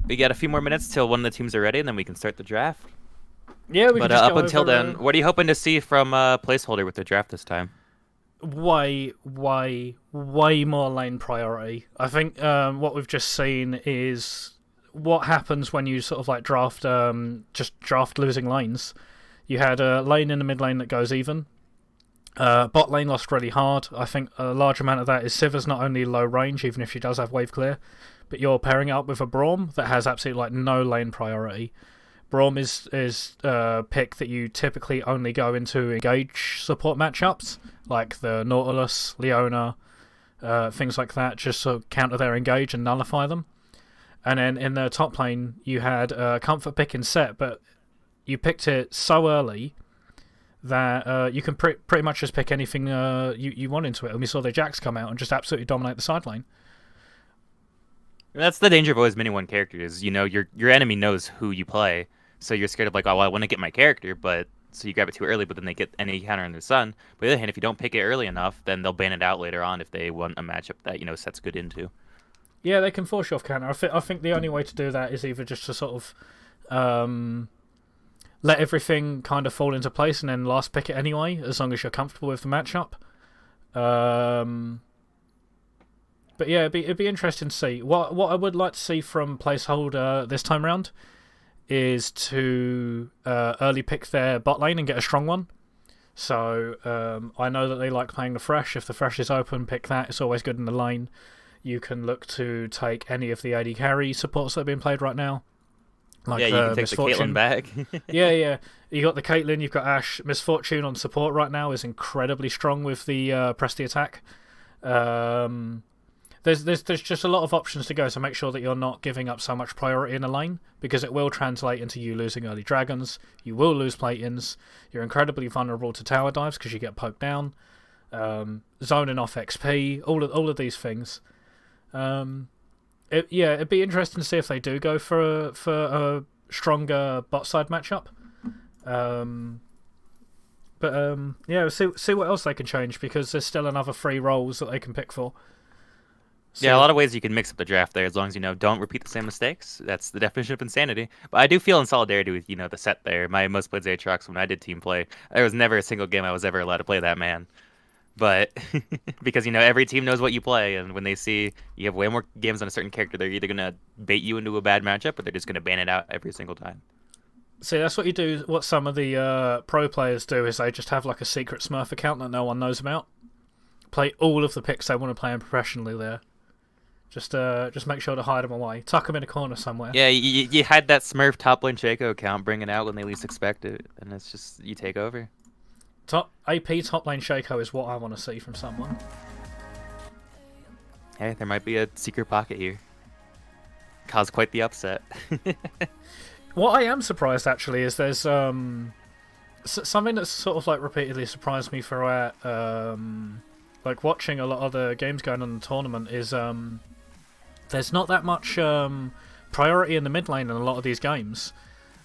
We got a few more minutes till one of the teams are ready, and then we can start the draft. Yeah, we But can just up go until over, then, what are you hoping to see from placeholder with the draft this time? way more lane priority. I think what we've just seen is what happens when you sort of like draft losing lanes. You had a lane in the mid lane that goes even. Bot lane lost really hard. I think a large amount of that is Sivir's not only low range, even if she does have wave clear, but you're pairing it up with a Braum that has absolutely like no lane priority. Braum is a pick that you typically only go into engage support matchups, like the Nautilus, Leona, things like that, just to counter their engage and nullify them. And then in the top lane, you had a comfort pick in set, but you picked it so early that you can pretty much just pick anything you want into it. And we saw the Jax come out and just absolutely dominate the side lane. That's the danger of always mini one characters. You know, your enemy knows who you play, so you're scared of like, oh, well, I want to get my character, but so you grab it too early, but then they get any counter in their sun. But on the other hand, if you don't pick it early enough, then they'll ban it out later on if they want a matchup that set's good into. Yeah, they can force you off counter. I think the only way to do that is either just to sort of let everything kind of fall into place and then last pick it anyway, as long as you're comfortable with the matchup. But yeah, it'd be interesting to see. What I would like to see from placeholder this time round is to early pick their bot lane and get a strong one. So I know that they like playing the Thresh. If the Thresh is open, pick that. It's always good in the lane. You can look to take any of the AD carry supports that are being played right now. Like, yeah, you can take the Caitlyn back. yeah. You got the Caitlyn, you've got Ashe. Misfortune on support right now is incredibly strong with the press the attack. There's just a lot of options to go, so make sure that you're not giving up so much priority in a lane, because it will translate into you losing early dragons. You will lose plate-ins. You're incredibly vulnerable to tower dives because you get poked down. Zoning off XP, all of these things. It'd be interesting to see if they do go for a stronger bot side matchup. We'll see what else they can change, because there's still another 3 roles that they can pick for. So, yeah, a lot of ways you can mix up the draft there, as long as don't repeat the same mistakes. That's the definition of insanity. But I do feel in solidarity with the set there. My most played Aatrox when I did team play, there was never a single game I was ever allowed to play that man. But because every team knows what you play, and when they see you have way more games on a certain character, they're either gonna bait you into a bad matchup, or they're just gonna ban it out every single time. See, that's what you do. What some of the pro players do is they just have like a secret Smurf account that no one knows about. Play all of the picks they want to play in professionally there. Just make sure to hide them away. Tuck them in a corner somewhere. Yeah, you had that Smurf top lane Shaco account, bring it out when they least expect it, and it's just you take over. AP top lane Shaco is what I want to see from someone. Hey, there might be a secret pocket here. Cause quite the upset. What I am surprised actually is there's something that's sort of like repeatedly surprised me throughout like watching a lot of the games going on in the tournament is there's not that much priority in the mid lane in a lot of these games.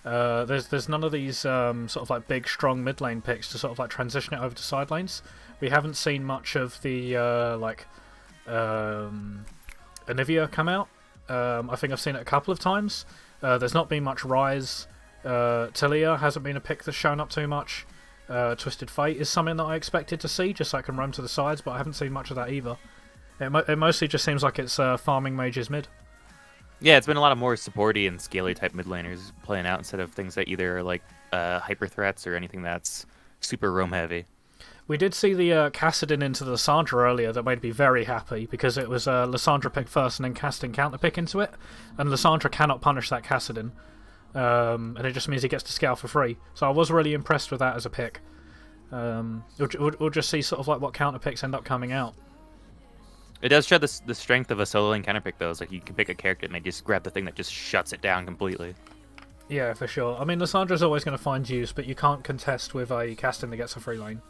There's none of these sort of like big strong mid lane picks to sort of like transition it over to side lanes. We haven't seen much of the Anivia come out. I think I've seen it a couple of times. There's not been much Rise. Talia hasn't been a pick that's shown up too much. Twisted Fate is something that I expected to see, just so I can roam to the sides, but I haven't seen much of that either. It mostly just seems like it's farming mages mid. Yeah, it's been a lot of more supporty and scaly type mid laners playing out instead of things that either are like hyper threats or anything that's super roam heavy. We did see the Kassadin into the Lissandra earlier that made me very happy, because it was Lissandra pick first and then Kassadin counter pick into it, and Lissandra cannot punish that Kassadin, and it just means he gets to scale for free. So I was really impressed with that as a pick. We'll just see sort of like what counter picks end up coming out. It does show the strength of a solo lane counter pick though. It's like you can pick a character and they just grab the thing that just shuts it down completely. Yeah, for sure. I mean, Lissandra's always going to find use, but you can't contest with a Kassadin that gets a free lane.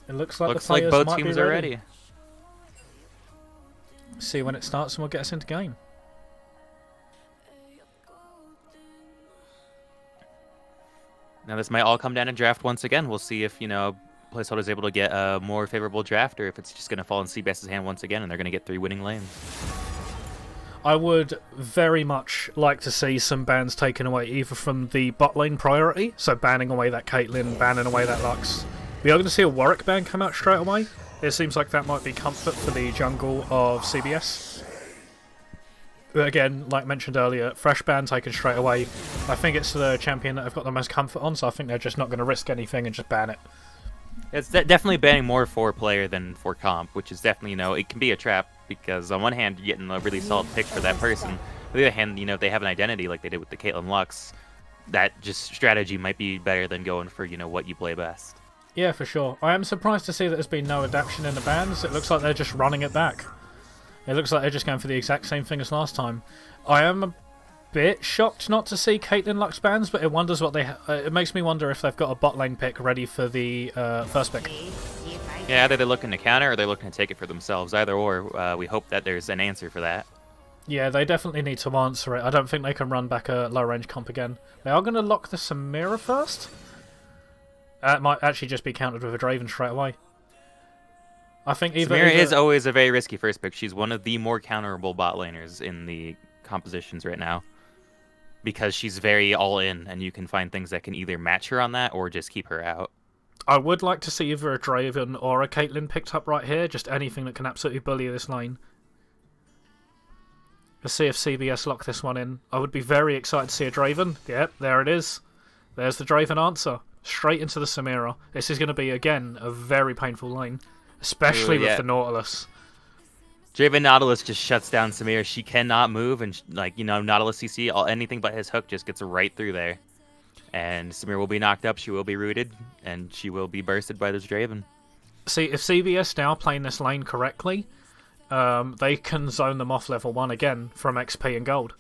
It looks like Looks the like players both might teams be are ready. ready. See when it starts and we'll get us into game. Now this might all come down to draft once again. We'll see if, placeholder's able to get a more favorable draft, or if it's just going to fall in CBS's hand once again and they're going to get 3 winning lanes. I would very much like to see some bans taken away, either from the bot lane priority, so banning away that Caitlyn, banning away that Lux. We are going to see a Warwick ban come out straight away. It seems like that might be comfort for the jungle of CBS. But again, like mentioned earlier, fresh ban taken straight away. I think it's the champion that I've got the most comfort on, so I think they're just not going to risk anything and just ban it. It's definitely banning more for player than for comp, which is definitely, it can be a trap, because on one hand, you're getting a really solid pick for that person. On the other hand, if they have an identity like they did with the Caitlyn Lux, that just strategy might be better than going for, what you play best. Yeah, for sure. I am surprised to see that there's been no adaptation in the bans. It looks like they're just running it back. It looks like they're just going for the exact same thing as last time. I am a bit shocked not to see Caitlyn Lux bans, but it makes me wonder if they've got a bot lane pick ready for the first pick. Yeah, either they're looking to counter or they're looking to take it for themselves. Either or, we hope that there's an answer for that. Yeah, they definitely need to answer it. I don't think they can run back a low-range comp again. They are going to lock the Samira first. That might actually just be countered with a Draven straight away. I think Samira is always a very risky first pick. She's one of the more counterable bot laners in the compositions right now, because she's very all-in, and you can find things that can either match her on that or just keep her out. I would like to see either a Draven or a Caitlyn picked up right here. Just anything that can absolutely bully this lane. Let's see if CBS lock this one in. I would be very excited to see a Draven. Yep, there it is. There's the Draven answer. Straight into the Samira. This is going to be, again, a very painful lane. Especially with the Nautilus. Draven Nautilus just shuts down Samira. She cannot move, and Nautilus CC, anything but his hook just gets right through there. And Samira will be knocked up, she will be rooted, and she will be bursted by this Draven. See, if CBS now playing this lane correctly, they can zone them off level 1 again from XP and gold.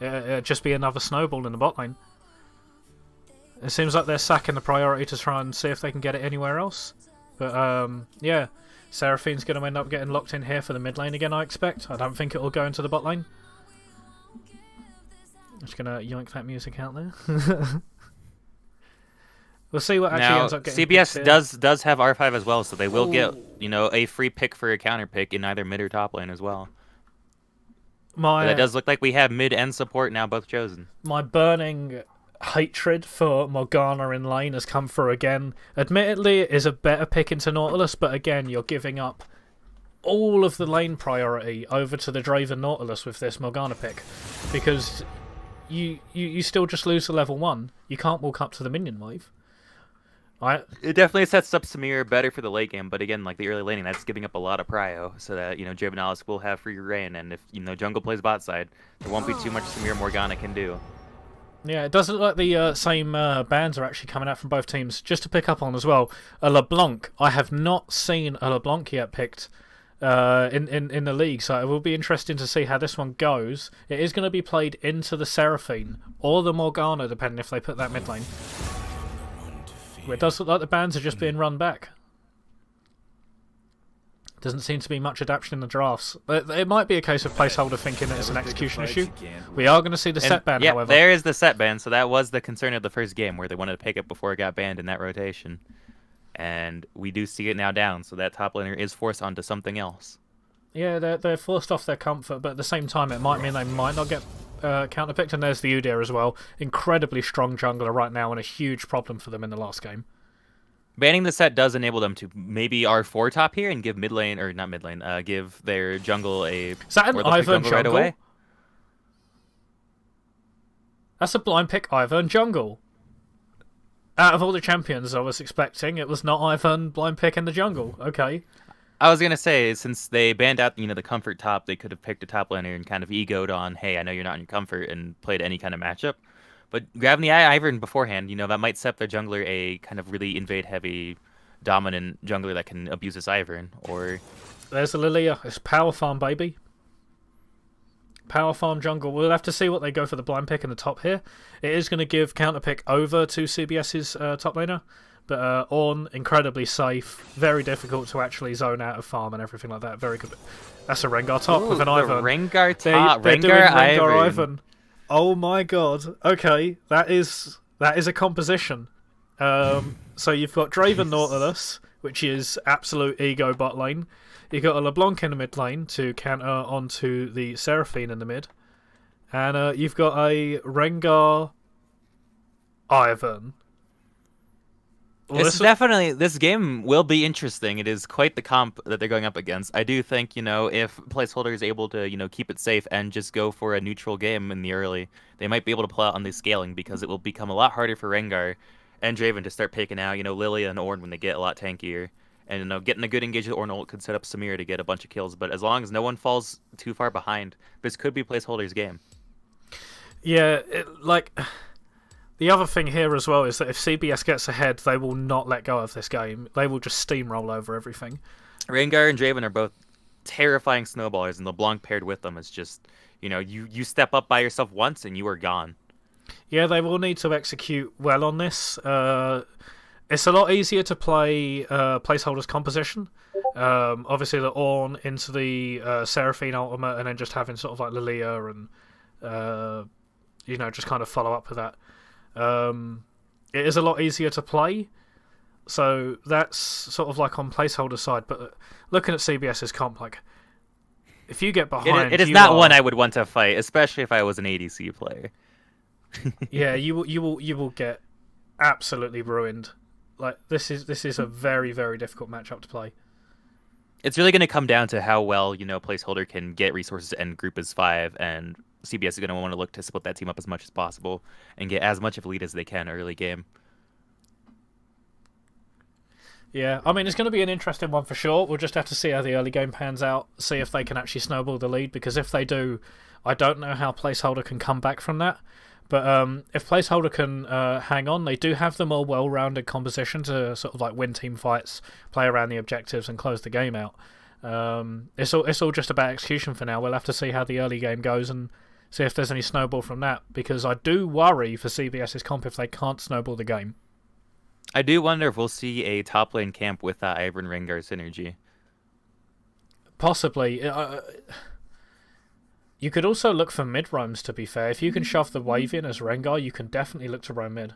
It'll just be another snowball in the bot lane. It seems like they're sacking the priority to try and see if they can get it anywhere else. But, yeah, Seraphine's going to end up getting locked in here for the mid lane again, I expect. I don't think it will go into the bot lane. I'm just going to yoink that music out there. We'll see what actually ends up getting. CBS does have R5 as well, so they will get, a free pick for a counter pick in either mid or top lane as well. But it does look like we have mid and support now both chosen. My burning hatred for Morgana in lane has come through again. Admittedly, it is a better pick into Nautilus, but again, you're giving up all of the lane priority over to the Draven Nautilus with this Morgana pick, because you still just lose to level 1. You can't walk up to the minion wave. It definitely sets up Samir better for the late game, but again, like the early laning, that's giving up a lot of prio, so that, Draven Nautilus will have free reign, and if, jungle plays bot side, there won't be too much Samir Morgana can do. Yeah, it doesn't look like the same bans are actually coming out from both teams. Just to pick up on as well, a LeBlanc. I have not seen a LeBlanc yet picked in the league, so it will be interesting to see how this one goes. It is going to be played into the Seraphine or the Morgana, depending if they put that mid lane. It does look like the bans are just being run back. Doesn't seem to be much adaptation in the drafts. It might be a case of placeholder thinking that it's an execution issue. We are going to see the set ban, however. There is the set ban, so that was the concern of the first game, where they wanted to pick it before it got banned in that rotation. And we do see it now down, so that top laner is forced onto something else. Yeah, they're forced off their comfort, but at the same time it might mean they might not get counterpicked. And there's the Udyr as well. Incredibly strong jungler right now, and a huge problem for them in the last game. Banning the set does enable them to maybe R4 top here and give mid lane, or not mid lane, give their jungle a... Is that an Ivern jungle? Right away. That's a blind pick Ivern jungle. Out of all the champions I was expecting, it was not Ivern blind pick in the jungle. Okay. I was going to say, since they banned out, the comfort top, they could have picked a top laner and kind of egoed on, hey, I know you're not in your comfort, and played any kind of matchup. But grabbing the Ivern beforehand, that might set their jungler a kind of really invade-heavy, dominant jungler that can abuse this Ivern, or... There's the Lilia. It's power farm, baby. Power farm jungle. We'll have to see what they go for the blind pick in the top here. It is going to give counter pick over to CBS's top laner. But Ornn, incredibly safe. Very difficult to actually zone out of farm and everything like that. Very good. That's a Rengar top with an Ivern. Rengar top. They're doing Rengar Ivern. Oh my god. Okay, that is a composition. So you've got Draven Nautilus, which is absolute ego bot lane. You've got a LeBlanc in the mid lane to counter onto the Seraphine in the mid. And you've got a Rengar Ivan. Well, This game will be interesting. It is quite the comp that they're going up against. I do think, if Placeholder is able to, keep it safe and just go for a neutral game in the early, they might be able to pull out on the scaling because it will become a lot harder for Rengar and Draven to start picking out, Lilia and Ornn when they get a lot tankier. And, getting a good engage with Ornn ult could set up Samir to get a bunch of kills. But as long as no one falls too far behind, this could be Placeholder's game. Yeah, the other thing here as well is that if CBS gets ahead, they will not let go of this game. They will just steamroll over everything. Rengar and Draven are both terrifying snowballers, and LeBlanc paired with them is just, you step up by yourself once and you are gone. Yeah, they will need to execute well on this. It's a lot easier to play Placeholder's composition. Obviously, the Ornn into the Seraphine ultimate, and then just having sort of like Lilia and, just kind of follow up with that. It is a lot easier to play, so that's sort of like on Placeholder side. But looking at CBS's comp, like if you get behind, it is not one I would want to fight, especially if I was an ADC player. Yeah, you will get absolutely ruined. Like this is a very, very difficult matchup to play. It's really going to come down to how well Placeholder can get resources and group as 5, and CBS is going to want to look to split that team up as much as possible and get as much of a lead as they can early game. Yeah, I mean, it's going to be an interesting one for sure. We'll just have to see how the early game pans out, see if they can actually snowball the lead, because if they do, I don't know how Placeholder can come back from that. But if Placeholder can hang on, they do have the more well-rounded composition to sort of like win team fights, play around the objectives, and close the game out. It's all just about execution for now. We'll have to see how the early game goes and see if there's any snowball from that, because I do worry for CBS's comp if they can't snowball the game. I do wonder if we'll see a top lane camp with that Ivern Rengar synergy. Possibly. You could also look for mid roams, to be fair. If you can shove the wave in as Rengar, you can definitely look to roam mid.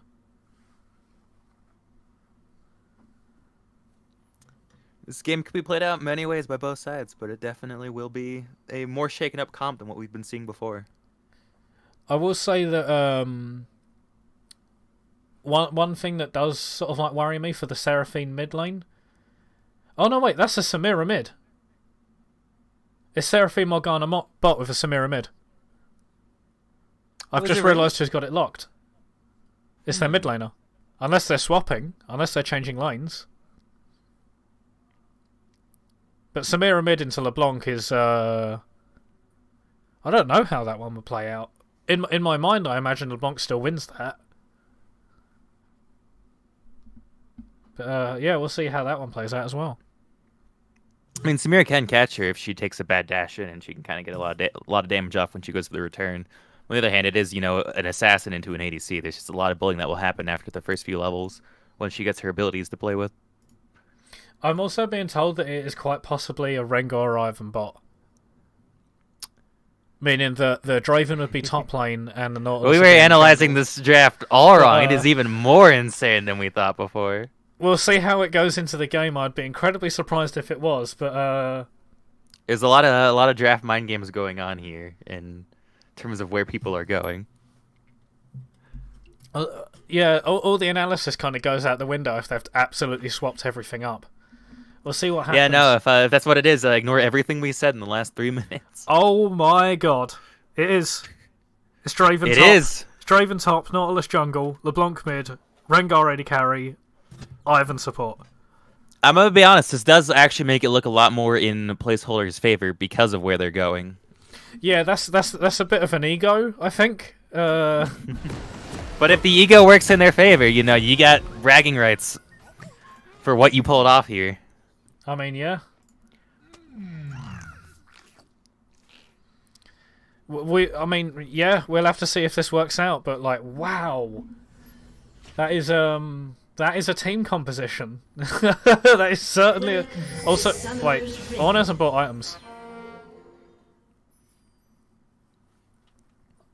This game could be played out many ways by both sides, but it definitely will be a more shaken up comp than what we've been seeing before. I will say that one thing that does sort of like worry me for the Seraphine mid lane. Oh no, wait, that's a Samira mid. It's Seraphine Morgana bot with a Samira mid. I've just realised who's got it locked. It's their mid laner. Unless they're swapping, unless they're changing lanes. But Samira mid into LeBlanc is... I don't know how that one would play out. In my mind, I imagine LeBlanc still wins that. But yeah, we'll see how that one plays out as well. I mean, Samira can catch her if she takes a bad dash in, and she can kind of get a lot of damage off when she goes for the return. On the other hand, it is, an assassin into an ADC. There's just a lot of bullying that will happen after the first few levels when she gets her abilities to play with. I'm also being told that it is quite possibly a Rengar Ivan bot. Meaning that the Draven would be top lane and the Nautilus... We were analyzing this draft all wrong. It is even more insane than we thought before. We'll see how it goes into the game. I'd be incredibly surprised if it was, but there's a lot of draft mind games going on here in terms of where people are going. Yeah, all the analysis kind of goes out the window if they've absolutely swapped everything up. We'll see what happens. Yeah, no, if that's what it is, ignore everything we said in the last 3 minutes. Oh my god. It is. It's Draven top. It is. It's Draven top, Nautilus jungle, LeBlanc mid, Rengar AD carry, Ivan support. I'm going to be honest, this does actually make it look a lot more in Placeholder's favor because of where they're going. Yeah, that's a bit of an ego, I think. But if the ego works in their favor, you got bragging rights for what you pulled off here. I mean, yeah. We'll have to see if this works out, but wow. That is a team composition. That is certainly also wait, Ornn hasn't bought items.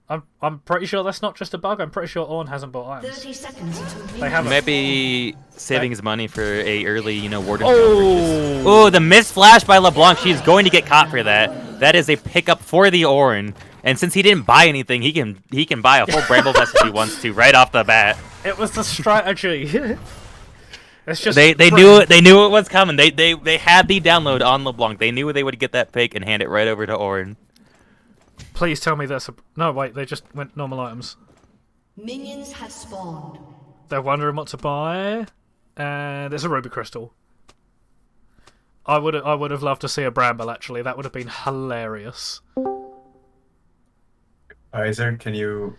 I'm pretty sure that's not just a bug. I'm pretty sure Ornn hasn't bought items. 30 seconds until They haven't. Maybe saving his money for a early, warden. Oh! Oh, the missed flash by LeBlanc. She's going to get caught for that. That is a pickup for the Ornn. And since he didn't buy anything, he can buy a full Bramble Vest if he wants to right off the bat. It was the strategy. It's just They knew it was coming. They had the download on LeBlanc. They knew they would get that pick and hand it right over to Ornn. Please tell me that's a... No, wait, they just went normal items. minions have spawned. They're wondering what to buy, and it's a ruby crystal. I would have loved to see a bramble, actually. That would have been hilarious. Isaac, can you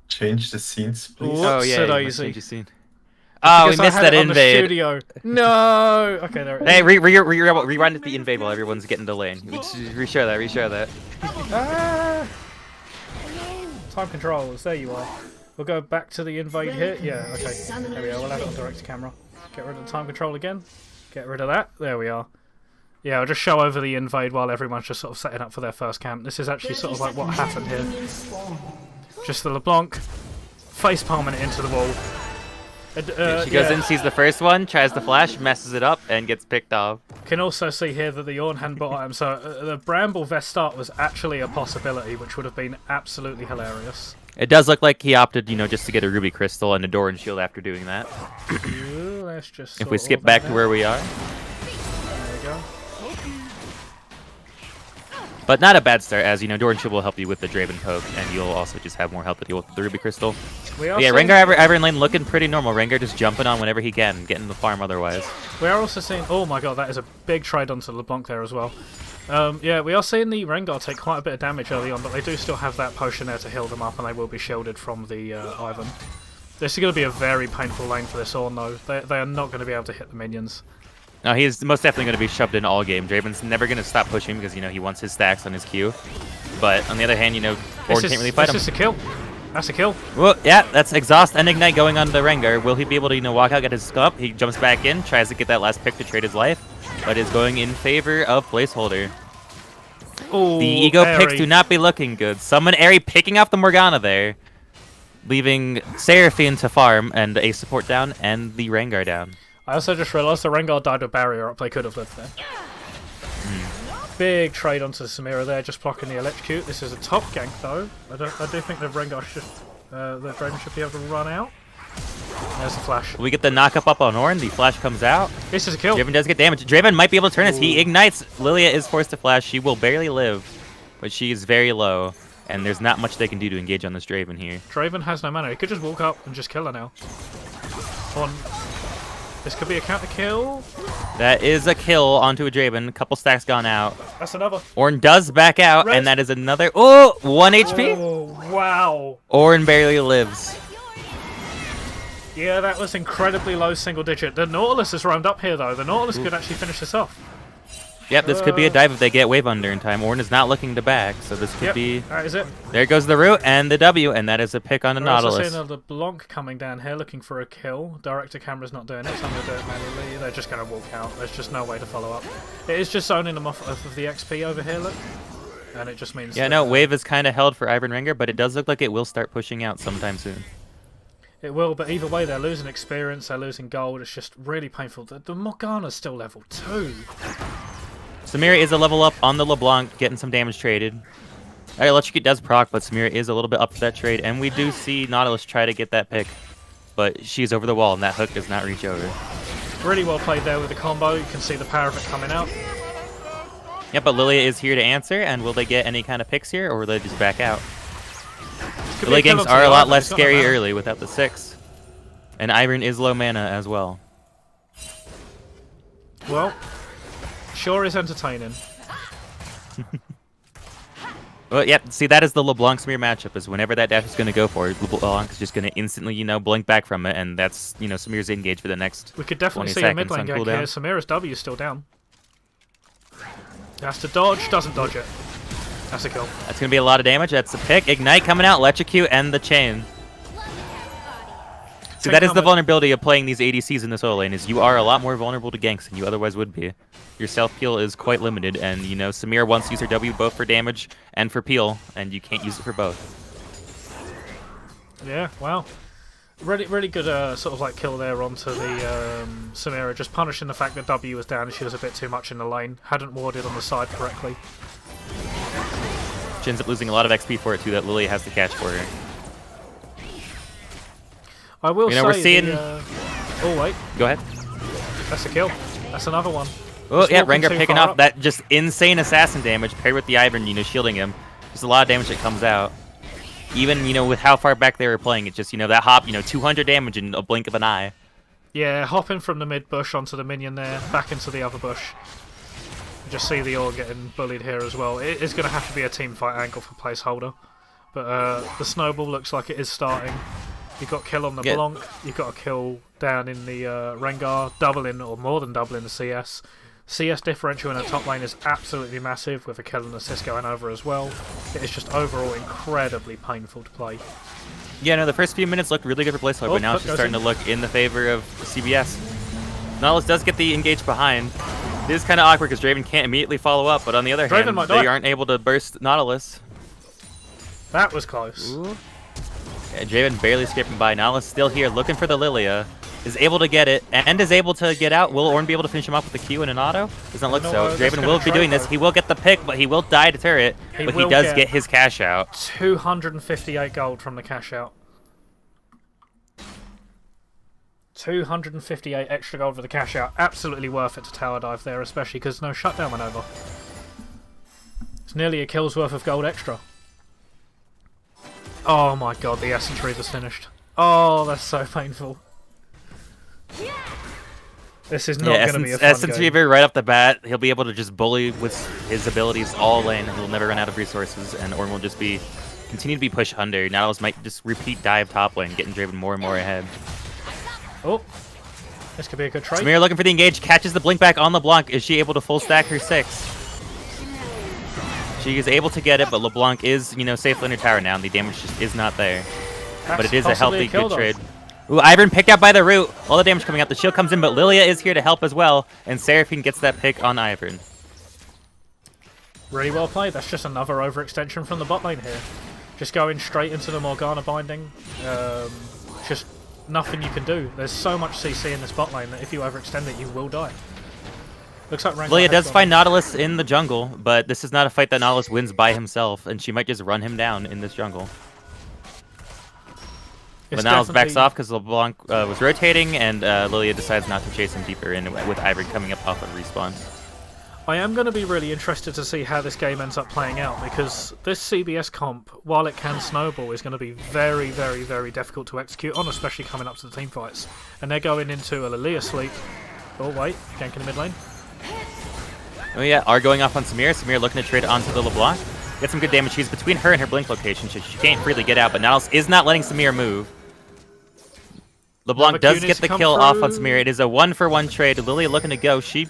change the scenes, please? Whoops, yeah, so you must easy. change your scene. Oh, we Because I missed had that it on the invade. studio. No! Okay, there it is. Hey, rewind the invade while everyone's getting the lane. Reshare that. Ah! Time controls, there you are. We'll go back to the invade here. Yeah, okay. There we are, we'll have it on direct to camera. Get rid of the time control again. Get rid of that. There we are. Yeah, I'll just show over the invade while everyone's just sort of setting up for their first camp. This is actually sort of like what happened here. Just the LeBlanc face palming it into the wall. She goes in, sees the first one, tries to flash, messes it up, and gets picked off. Can also see here that the Ornn hadn't bought item, so the Bramble Vest start was actually a possibility, which would have been absolutely hilarious. It does look like he opted, just to get a ruby crystal and a door and shield after doing that. Let's just If we sort skip all back that to out. where we are. There we go. But not a bad start, as door and shield will help you with the Draven poke, and you'll also just have more health to deal with the ruby crystal. We But are yeah, seeing- Rengar Ivern lane looking pretty normal. Rengar just jumping on whenever he can, getting the farm otherwise. We are also seeing... Oh my god, that is a big trade onto LeBlanc there as well. Yeah, we are seeing the Rengar take quite a bit of damage early on, but they do still have that potion there to heal them up, and they will be shielded from the Ivern. This is going to be a very painful lane for this Ornn, though. They are not going to be able to hit the minions. No, he's most definitely going to be shoved in all game. Draven's never going to stop pushing because, he wants his stacks on his Q. But on the other hand, Ornn can't really fight him. This is a kill. That's a kill. Well, yeah, that's Exhaust and Ignite going on to Rengar. Will he be able to, walk out, get his skull up? He jumps back in, tries to get that last pick to trade his life, but is going in favor of Placeholder. Ooh, The ego picks Airy. do not be looking good. Summon Airy picking off the Morgana there, leaving Seraphine to farm and a support down and the Rengar down. I also just realised the Rengar died with barrier up. They could have lived there. Big trade onto Samira there, just blocking the electrocute. This is a top gank though. I do think the Rengar should, the Draven should be able to run out. There's the flash. We get the knockup up on Ornn. The flash comes out. This is a kill. Draven does get damage. Draven might be able to turn this. He ignites. Lilia is forced to flash. She will barely live, but she is very low, and there's not much they can do to engage on this Draven here. Draven has no mana. He could just walk up and just kill her now. On. This could be a counter kill. That is a kill onto a Draven. A couple stacks gone out. That's another. Ornn does back out, Res- and that is another. Oh, 1 HP. Oh, wow. Ornn barely lives. Yeah, that was incredibly low single digit. The Nautilus has roamed up here though. The Nautilus could actually finish this off. Yep, this could be a dive if they get Wave Under in time. Ornn is not looking to back, so this could Yep, be... that is it. There goes the root and the W, and that is a pick on the We're also Nautilus. seeing the LeBlanc coming down here looking for a kill. Director camera's not doing it, so I'm going to do it manually. They're just going to walk out. There's just no way to follow up. It is just zoning them off of the XP over here, look. And it just means Yeah, that, no, Wave is kind of held for Ivern Rengar, but it does look like it will start pushing out sometime soon. It will, but either way, they're losing experience, they're losing gold. It's just really painful. The Morgana's still level 2. Samira is a level up on the LeBlanc, getting some damage traded. Alright, Electrocute does proc, but Samira is a little bit up for that trade, and we do see Nautilus try to get that pick, but she's over the wall, and that hook does not reach over. Really well played there with the combo. You can see the power of it coming out. Yeah, but Lilia is here to answer, and will they get any kind of picks here, or will they just back out? Could The be a late kill games onto are the a lot Ivern, less he's got no scary mana. early without the 6. And Ivern is low mana as well. Well, sure is entertaining. Well, yep, see, that is the LeBlanc Smear matchup, is whenever that dash is going to go for it, LeBlanc is just going to instantly, blink back from it, and that's, Smear's engage for the next We could definitely 20 see a seconds mid lane on gank cooldown. here. Samira's W is still down. Has to dodge, doesn't dodge it. That's a kill. That's going to be a lot of damage. That's a pick. Ignite coming out, Electrocute, and the chain. See, that is the vulnerability of playing these ADCs in the solo lane, is you are a lot more vulnerable to ganks than you otherwise would be. Your self-peel is quite limited, and, Samira wants to use her W both for damage and for peel, and you can't use it for both. Yeah, wow. Really good sort of like kill there onto the Samira, just punishing the fact that W was down and she was a bit too much in the lane. Hadn't warded on the side correctly. She ends up losing a lot of XP for it too that Lilia has to catch for her. I will say we're seeing... oh wait. Go ahead. That's a kill. That's another one. Oh Just yeah, walking Rengar too picking far off that just insane assassin damage paired with the Ivern, shielding him. Just a lot of damage that comes out. Even, with how far back they were playing, it's just, that hop, 200 damage in a blink of an eye. Yeah, hopping from the mid bush onto the minion there, back into the other bush. Just see the Orr getting bullied here as well. It is going to have to be a team fight angle for placeholder. But the snowball looks like it is starting. You've got kill on the Blanc, you've got a kill down in the Rengar, doubling or more than doubling the CS. CS differential in the top lane is absolutely massive, with a kill and assist going over as well. It is just overall incredibly painful to play. Yeah, no, the first few minutes looked really good for placeholder, but now it's just starting to look in the favor of CBS. Nautilus does get the engage behind. It is kind of awkward because Draven can't immediately follow up, but on the other hand, they aren't able to burst Nautilus. That was close. Ooh. Yeah, Draven barely scraping by. Nautilus still here looking for the Lilia. Is able to get it and is able to get out. Will Ornn be able to finish him up with a Q and an auto? Doesn't look so. Draven will be doing this. He will get the pick, but he will die to turret. But he does get his cash out. 258 gold from the cash out. 258 extra gold for the cash out. Absolutely worth it to tower dive there, especially because no shutdown went over. It's nearly a kill's worth of gold extra. Oh my god, the Essence Reaver's finished. Oh, that's so painful. This is not going to be a fun Essence game. Reaver right off the bat, he'll be able to just bully with his abilities all lane. He'll never run out of resources, and Ornn will just continue to be pushed under. Nautilus might just repeat dive top lane, getting Draven more and more ahead. Oh, this could be a good trade. Samira looking for the engage, catches the blink back on LeBlanc. Is she able to full stack her 6? She is able to get it, but LeBlanc is, safely in her tower now, and the damage just is not there. But it is a healthy, good trade. Ooh, Ivern picked out by the root. All the damage coming out. The shield comes in, but Lilia is here to help as well, and Seraphine gets that pick on Ivern. Really well played. That's just another overextension from the bot lane here. Just going straight into the Morgana binding. Just nothing you can do. There's so much CC in this bot lane that if you overextend it, you will die. Looks like Rengar Lilia does find Nautilus in the jungle, but this is not a fight that Nautilus wins by himself, and she might just run him down in this jungle. But Nautilus backs off because LeBlanc was rotating, and Lilia decides not to chase him deeper in with Ivern coming up off of respawn. I am going to be really interested to see how this game ends up playing out, because this CBS comp, while it can snowball, is going to be very, very, very difficult to execute on, especially coming up to the team fights. And they're going into a Lilia sleep. Oh wait, gank in the mid lane. Oh yeah, are going off on Samira. Samira looking to trade onto the LeBlanc. Get some good damage. She's between her and her blink location, so she can't freely get out, but Nautilus is not letting Samira move. LeBlanc does get the kill off on Samira. It is a 1-for-1 trade. Lilia looking to go. She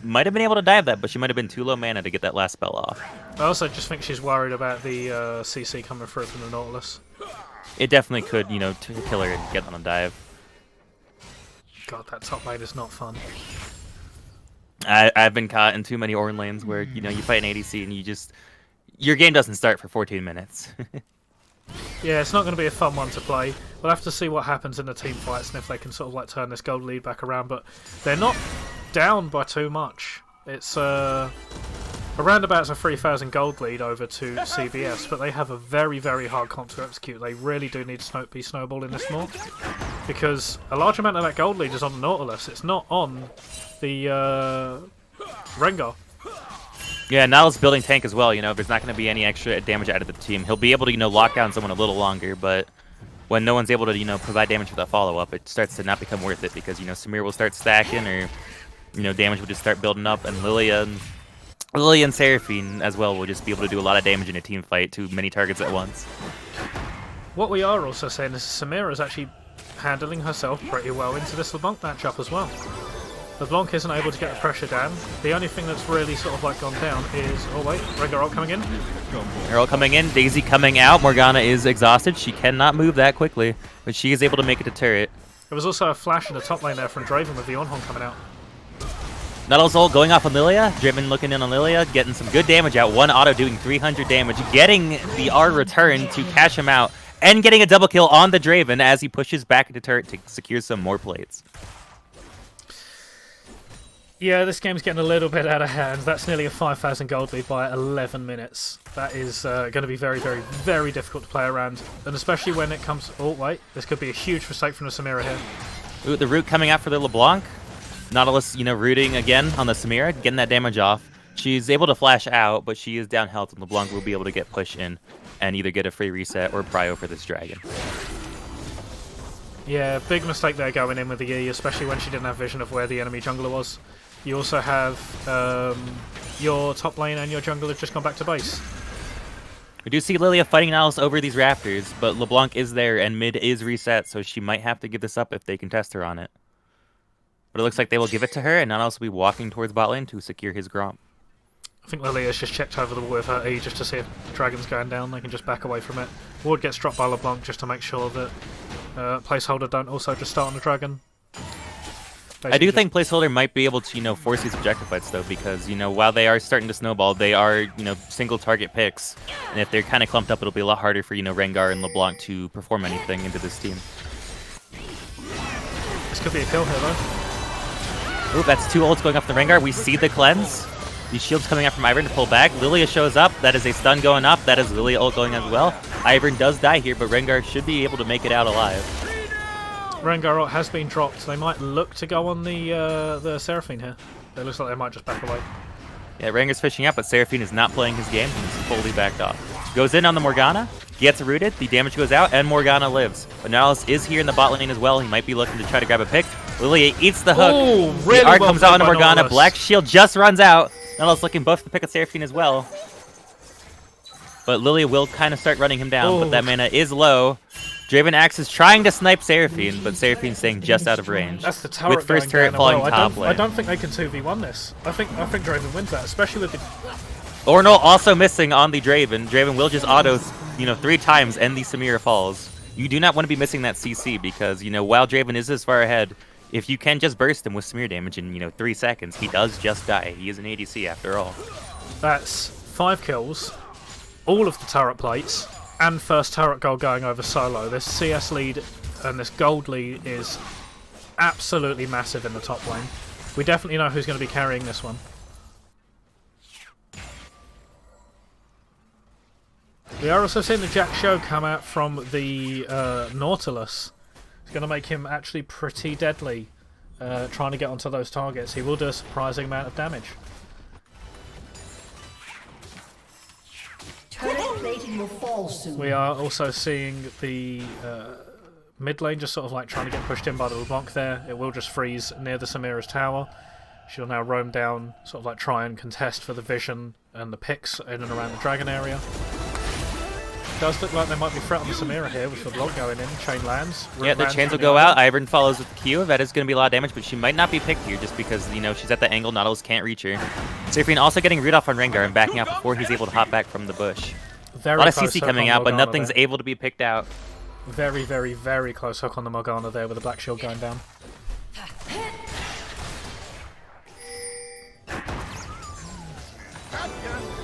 might have been able to dive that, but she might have been too low mana to get that last spell off. I also just think she's worried about the CC coming through from the Nautilus. It definitely could, kill her and get on a dive. God, that top lane is not fun. I've been caught in too many Ornn lanes where, you fight an ADC and your game doesn't start for 14 minutes. Yeah, it's not going to be a fun one to play. We'll have to see what happens in the team fights and if they can sort of turn this gold lead back around, but they're not down by too much. It's around about a 3,000 gold lead over to CBS, but they have a very, very hard comp to execute. They really do need to be snowballing this more, because a large amount of that gold lead is on the Nautilus. It's not on the Rengar. Yeah, Nautilus building tank as well. There's not going to be any extra damage out of the team. He'll be able to, lock down someone a little longer, but when no one's able to, provide damage for that follow-up, it starts to not become worth it because, Samir will start stacking or, damage will just start building up, and Lilia and Seraphine as well will just be able to do a lot of damage in a team fight to many targets at once. What we are also saying is Samira is actually handling herself pretty well into this LeBlanc matchup as well. LeBlanc isn't able to get the pressure down. The only thing that's really sort of gone down is... Oh wait, Rengar ult coming in. Earl coming in, Daisy coming out. Morgana is exhausted. She cannot move that quickly, but she is able to make it to turret. There was also a flash in the top lane there from Draven with the Ornn coming out. Nautilus ult going off on Lilia. Draven looking in on Lilia, getting some good damage out. One auto doing 300 damage, getting the R return to catch him out. and getting a double kill on the Draven as he pushes back into turret to secure some more plates. Yeah, this game's getting a little bit out of hand. That's nearly a 5,000 gold lead by 11 minutes. That is going to be very, very, very difficult to play around. And especially when it comes... Oh, wait. This could be a huge mistake from the Samira here. Ooh, the root coming out for the LeBlanc. Nautilus, rooting again on the Samira, getting that damage off. She's able to flash out, but she is down health, and LeBlanc will be able to get pushed in and either get a free reset or prio for this dragon. Yeah, big mistake there going in with the E, especially when she didn't have vision of where the enemy jungler was. You also have your top lane and your jungler have just gone back to base. We do see Lilia fighting Nautilus over these Raptors, but LeBlanc is there and mid is reset, so she might have to give this up if they can test her on it. But it looks like they will give it to her, and Nautilus will be walking towards bot lane to secure his Gromp. I think Lilia's just checked over the wall with her E just to see if Dragon's going down. They can just back away from it. Ward gets dropped by LeBlanc just to make sure that placeholder don't also just start on the Dragon. I do think placeholder might be able to, force these objective fights though, because, while they are starting to snowball, they are, single target picks. And if they're kind of clumped up, it'll be a lot harder for, Rengar and LeBlanc to perform anything into this team. This could be a kill here though. Ooh, that's 2 ults going off the Rengar. We see the cleanse. The shield's coming out from Ivern to pull back. Lilia shows up. That is a stun going up. That is Lilia ult going as well. Ivern does die here, but Rengar should be able to make it out alive. Rengar ult has been dropped. They might look to go on the Seraphine here. It looks like they might just back away. Yeah, Rengar's fishing out, but Seraphine is not playing his game and is fully backed off. Goes in on the Morgana, gets rooted, the damage goes out, and Morgana lives. But Nautilus is here in the bot lane as well. He might be looking to try to grab a pick. Lilia eats the hook. Ooh, really the art well comes out on played by Morgana. Nautilus. Black shield just runs out. Nautilus looking both to pick up Seraphine as well. But Lilia will kind of start running him down, but that mana is low. Draven Axe is trying to snipe Seraphine, but Seraphine's staying just out of range. That's the turret with first going turret down falling well. top lane. I don't think they can 2v1 this. I think Draven wins that, especially with the... Ornal also missing on the Draven. Draven will just auto, 3 times and the Samira falls. You do not want to be missing that CC because, while Draven is this far ahead, if you can just burst him with Samira damage in, 3 seconds, he does just die. He is an ADC after all. That's 5 kills, all of the turret plates, and first turret goal going over solo. This CS lead and this gold lead is absolutely massive in the top lane. We definitely know who's going to be carrying this one. We are also seeing the Jack Show come out from the Nautilus. It's going to make him actually pretty deadly trying to get onto those targets. He will do a surprising amount of damage. Turret plating will fall soon. We are also seeing the mid lane just sort of like trying to get pushed in by the LeBlanc there. It will just freeze near the Samira's tower. She'll now roam down, sort of like try and contest for the vision and the picks in and around the dragon area. Does look like there might be threat on the Samira here with the LeBlanc going in. Chain lands. Yeah, the chains will go out. Ivern follows with the Q. That is going to be a lot of damage, but she might not be picked here just because, she's at the angle. Nautilus can't reach her. Seraphine also getting root off on Rengar and backing out before he's able to hop back from the bush. Very a lot of close CC hook coming on out, but Morgana nothing's there. able to be picked out. Very, very, very close hook on the Morgana there with the black shield going down.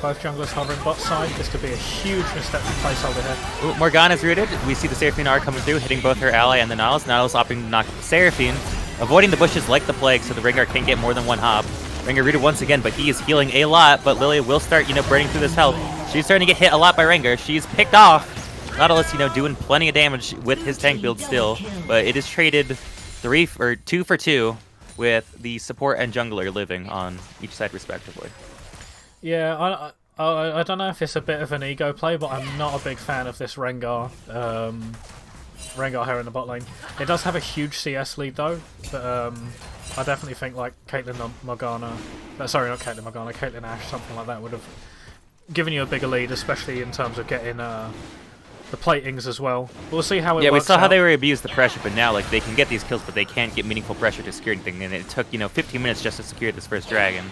Both junglers hovering bot side. This could be a huge misstep from placeholder here. Ooh, Morgana's rooted. We see the Seraphine R coming through, hitting both her ally and the Nautilus. Nautilus opting to knock the Seraphine, avoiding the bushes like the plague so the Rengar can't get more than one hop. Rengar rooted once again, but he is healing a lot, but Lilia will start, burning through this health. She's starting to get hit a lot by Rengar. She's picked off. Nautilus, doing plenty of damage with his tank build still, but it is traded 2 for 2 with the support and jungler living on each side respectively. Yeah, I don't know if it's a bit of an ego play, but I'm not a big fan of this Rengar. Rengar here in the bot lane. It does have a huge CS lead though, but I definitely think like Caitlyn Morgana, sorry, not Caitlyn Morgana, Caitlyn Ashe, something like that would have given you a bigger lead, especially in terms of getting the platings as well. We'll see how it works. Yeah, we saw how out. they were abused the pressure, but now they can get these kills, but they can't get meaningful pressure to secure anything. And it took 15 minutes just to secure this first dragon.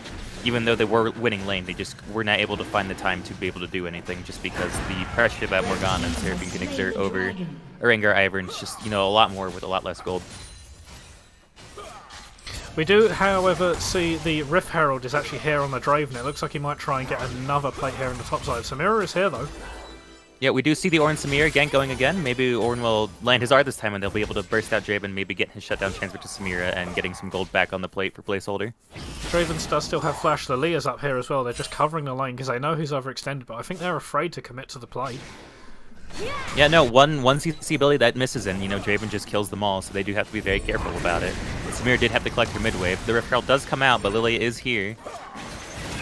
Even though they were winning lane, they just were not able to find the time to be able to do anything, just because the pressure that Morgana and Seraphine can exert over Rengar Ivern is just a lot more with a lot less gold. We do, however, see the Rift Herald is actually here on the Draven. It looks like he might try and get another plate here in the top side. Samira is here though. Yeah, we do see the Ornn Samir again going again. Maybe Ornn will land his R this time and they'll be able to burst out Draven and maybe get his shutdown transfer to Samira and getting some gold back on the plate for placeholder. Draven does still have flash. The Leah's up here as well. They're just covering the lane because they know who's overextended, but I think they're afraid to commit to the play. Yeah, no, one CC ability that misses and, Draven just kills them all, so they do have to be very careful about it. Samir did have to collect her mid wave. The Rift Herald does come out, but Lilia is here.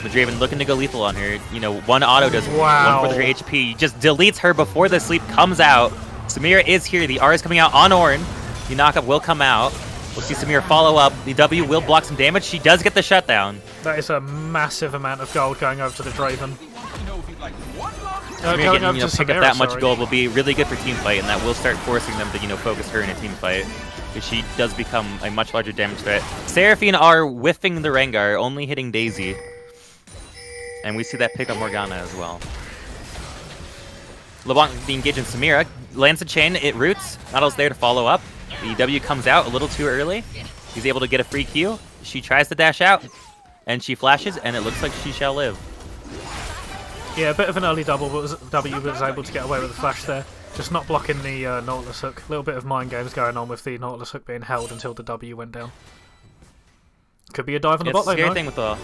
The Draven looking to go lethal on her. One auto does Wow. 1/4 her HP. Just deletes her before the sleep comes out. Samira is here. The R is coming out on Ornn. The knockup will come out. We'll see Samira follow up. The W will block some damage. She does get the shutdown. That is a massive amount of gold going over to the Draven. Samira Going over getting, to pick up Samira, that much sorry. gold will be really good for team fight, and that will start forcing them to, focus her in a team fight. Because she does become a much larger damage threat. Seraphine are whiffing the Rengar, only hitting Daisy. And we see that pick on Morgana as well. LeBlanc being engaged in Samira. Lands a chain, it roots. Nautilus there to follow up. The W comes out a little too early. He's able to get a free Q. She tries to dash out. And she flashes, and it looks like she shall live. Yeah, a bit of an early double, but W was able to get away with the flash there. Just not blocking the Nautilus hook. A little bit of mind games going on with the Nautilus hook being held until the W went down. Could be a dive on the It's bot a lane, scary though. thing with a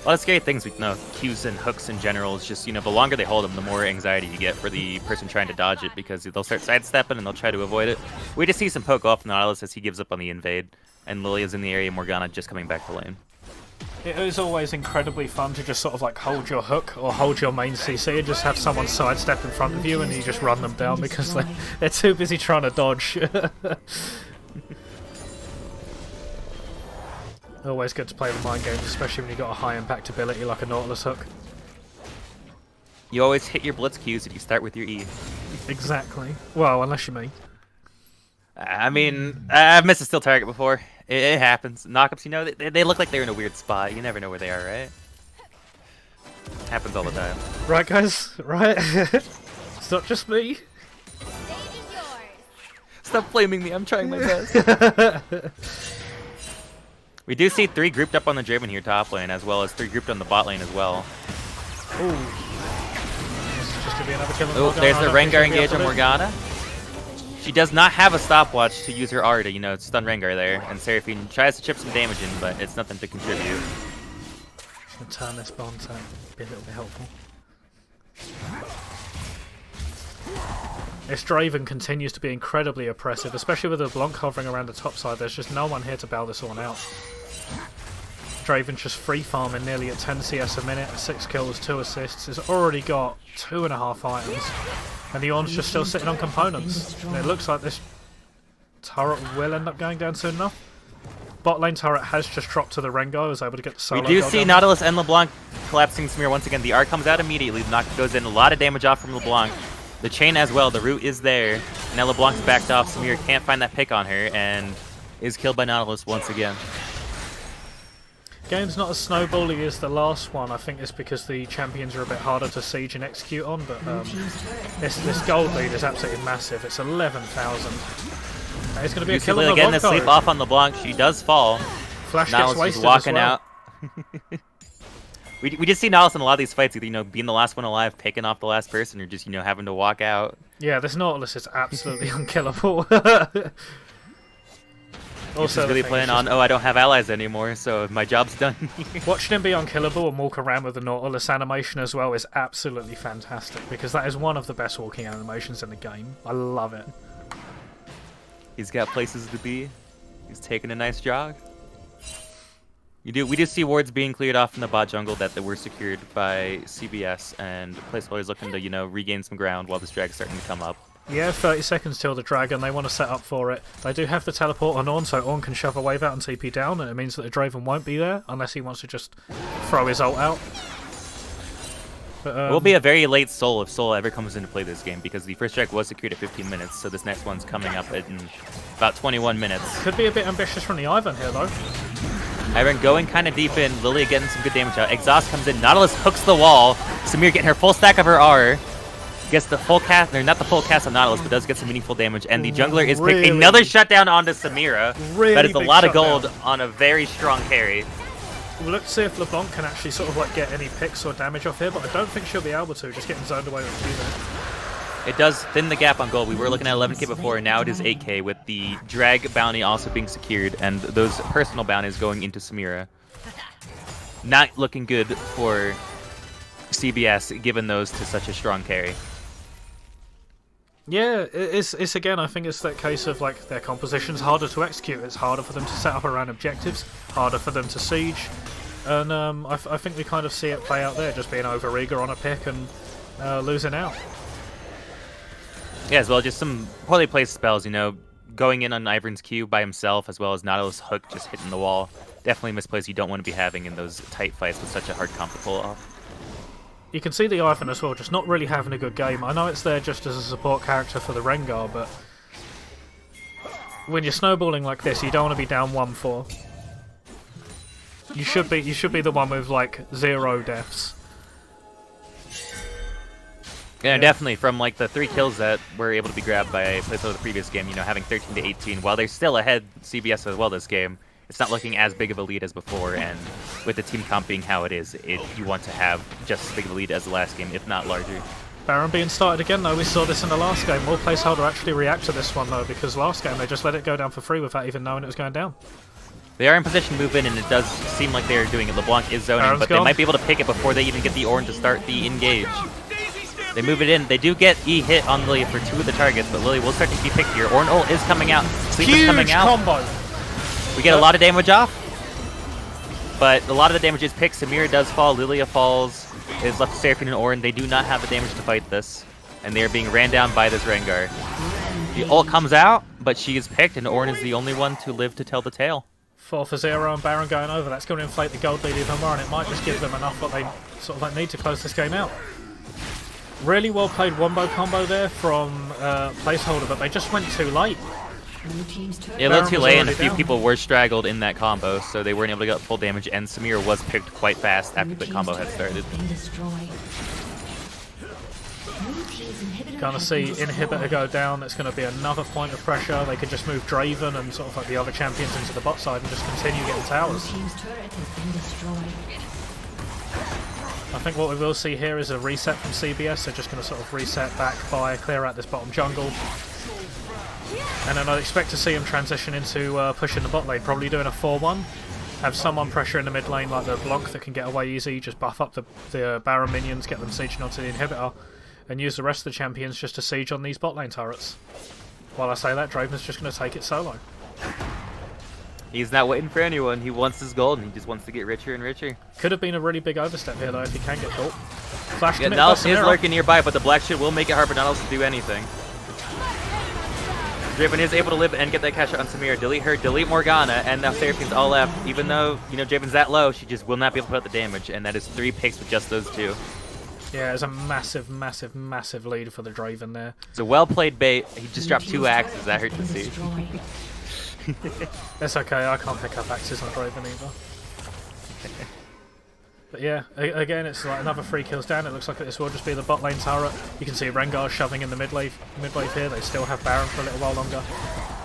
lot of scary things with Qs and hooks in general is just, the longer they hold them, the more anxiety you get for the person trying to dodge it because they'll start sidestepping and they'll try to avoid it. We just see some poke off Nautilus as he gives up on the invade, and Lilia's in the area, Morgana just coming back to lane. It is always incredibly fun to just sort of like hold your hook or hold your main CC and just have someone sidestep in front of you and you just run them down because they're too busy trying to dodge. Always good to play the mind games, especially when you've got a high impact ability like a Nautilus hook. You always hit your blitz Qs if you start with your E. Exactly. Well, unless you mean. I mean, I've missed a still target before. It happens. Knockups, they look like they're in a weird spot. You never know where they are, right? Happens all the time. Right, guys? Right? It's not just me. Stop blaming me. I'm trying my best. We do see 3 grouped up on the Draven here top lane, as well as 3 grouped on the bot lane as well. Ooh. This is just going to be another kill on Oh, Morgana. there's I the don't think Rengar she'll be engage able on to do it. Morgana. She does not have a stopwatch to use her R to, stun Rengar there, and Seraphine tries to chip some damage in, but it's nothing to contribute. Just going to turn this bomb to be a little bit helpful. This Draven continues to be incredibly oppressive, especially with the Blanc hovering around the top side. There's just no one here to bail this one out. Draven's just free farming nearly at 10 CS a minute, 6 kills, 2 assists. He's already got 2.5 items. And the Ornn's just still sitting on components. And it looks like this turret will end up going down soon enough. Bot lane turret has just dropped to the Rengar, was able to get the solo We do goal see down. Nautilus and LeBlanc collapsing Samir once again. The R comes out immediately. The knock goes in. A lot of damage off from LeBlanc. The chain as well. The root is there. Now LeBlanc's backed off. Samir can't find that pick on her and is killed by Nautilus once again. Game's not as snowbally as the last one. I think it's because the champions are a bit harder to siege and execute on, but this gold lead is absolutely massive. It's 11,000. It's going to be You a see kill on Lilia the getting the Vodka. sleep off on LeBlanc. She does fall. Flash gets Nautilus wasted is walking as well. out. We just see Nautilus in a lot of these fights, either being the last one alive, picking off the last person, or just having to walk out. Yeah, this Nautilus is absolutely unkillable. Also, the really thing playing is on, oh, I don't have allies anymore, so my job's done. watching him be unkillable and walk around with the Nautilus animation as well is absolutely fantastic because that is one of the best walking animations in the game. I love it. He's got places to be. He's taking a nice jog. We do see wards being cleared off in the bot jungle that were secured by CBS, and placeholders looking to regain some ground while this drag's starting to come up. Yeah, 30 seconds till the dragon. They want to set up for it. They do have the teleport on Ornn, so Ornn can shove a wave out and TP down, and it means that the Draven won't be there unless he wants to just throw his ult out. But, It will be a very late Soul if Soul ever comes into play this game, because the first drag was secured at 15 minutes, so this next one's coming up in about 21 minutes. Could be a bit ambitious from the Ivan here, though. Iron going kind of deep in, Lilia getting some good damage out. Exhaust comes in, Nautilus hooks the wall, Samir getting her full stack of her R. Gets the full cast, or not the full cast on Nautilus, but does get some meaningful damage. And the jungler is Really? picking another shutdown onto Samira. Really That is a big lot of shutdown. gold on a very strong carry. We'll look to see if LeBlanc can actually sort of like get any picks or damage off here, but I don't think she'll be able to, just getting zoned away with Q there. It does thin the gap on gold. We were looking at 11k before, and now it is 8k with the drag bounty also being secured and those personal bounties going into Samira. Not looking good for CBS, given those to such a strong carry. Yeah, it's again, I think it's that case of like their composition's harder to execute. It's harder for them to set up around objectives, harder for them to siege, and I think we kind of see it play out there, just being over-eager on a pick and losing out. Yeah, as well, just some poorly placed spells, you know, going in on Ivern's Q by himself, as well as Nautilus Hook just hitting the wall. Definitely misplays you don't want to be having in those tight fights with such a hard comp to pull off. You can see the Ivan as well, just not really having a good game. I know it's there just as a support character for the Rengar, but when you're snowballing like this, you don't want to be down 1-4. You should be the one with like 0 deaths. Yeah, definitely. From like the 3 kills that were able to be grabbed by placeholder the previous game, you know, having 13 to 18, while they're still ahead CBS as well this game, it's not looking as big of a lead as before, and with the team comp being how it is, you want to have just as big of a lead as the last game, if not larger. Baron being started again though, we saw this in the last game. Will placeholder actually react to this one though, because last game they just let it go down for free without even knowing it was going down. They are in position to move in, and it does seem like they're doing it. LeBlanc is zoning, Baron's but gone. they might be able to pick it before they even get the Ornn to start the engage. They move it in. They do get E hit on Lily for 2 of the targets, but Lily will start to be picked here. Ornn ult is coming out. Sleep is coming out. Combo. We get a lot of damage off, but a lot of the damage is picked. Samira does fall. Lilia falls. It is left to Seraphine and Ornn. They do not have the damage to fight this, and they are being ran down by this Rengar. The ult comes out, but she is picked, and Ornn is the only one to live to tell the tale. 4-0 and Baron going over. That's going to inflate the gold lead even more, and it might just give them enough what they sort of like need to close this game out. Really well played wombo combo there from placeholder, but they just went too late. Yeah, a little too was late, and a already few down. people were straggled in that combo, so they weren't able to get full damage, and Samira was picked quite fast after the combo had started. Gonna see Inhibitor go down. That's going to be another point of pressure. They could just move Draven and sort of like the other champions into the bot side and just continue getting towers. I think what we will see here is a reset from CBS. They're just going to sort of reset back by clear out this bottom jungle. And then I'd expect to see them transition into pushing the bot lane, probably doing a 4-1. Have someone pressure in the mid lane like the Blanc that can get away easy, just buff up the Baron minions, get them sieging onto the Inhibitor, and use the rest of the champions just to siege on these bot lane turrets. While I say that, Draven's just going to take it solo. He's not waiting for anyone. He wants his gold, and he just wants to get richer and richer. Could have been a really big overstep here though if he can get caught. Flash Yeah, commit Nautilus by is Samira. lurking nearby, but the Black Shield will make it hard for Nautilus to do anything. Draven is able to live and get that cash out on Samira. Delete her, delete Morgana, and now Seraphine's all left. Even though, you know, Draven's that low, she just will not be able to put out the damage, and that is 3 picks with just those 2. Yeah, it's a massive, massive, massive lead for the Draven there. It's a well-played bait. He just dropped 2 axes. That hurt to see. It's okay, I can't pick up axes on Draven either. But yeah, again, it's like another 3 kills down. It looks like this will just be the bot lane turret. You can see Rengar shoving in the mid wave here. They still have Baron for a little while longer.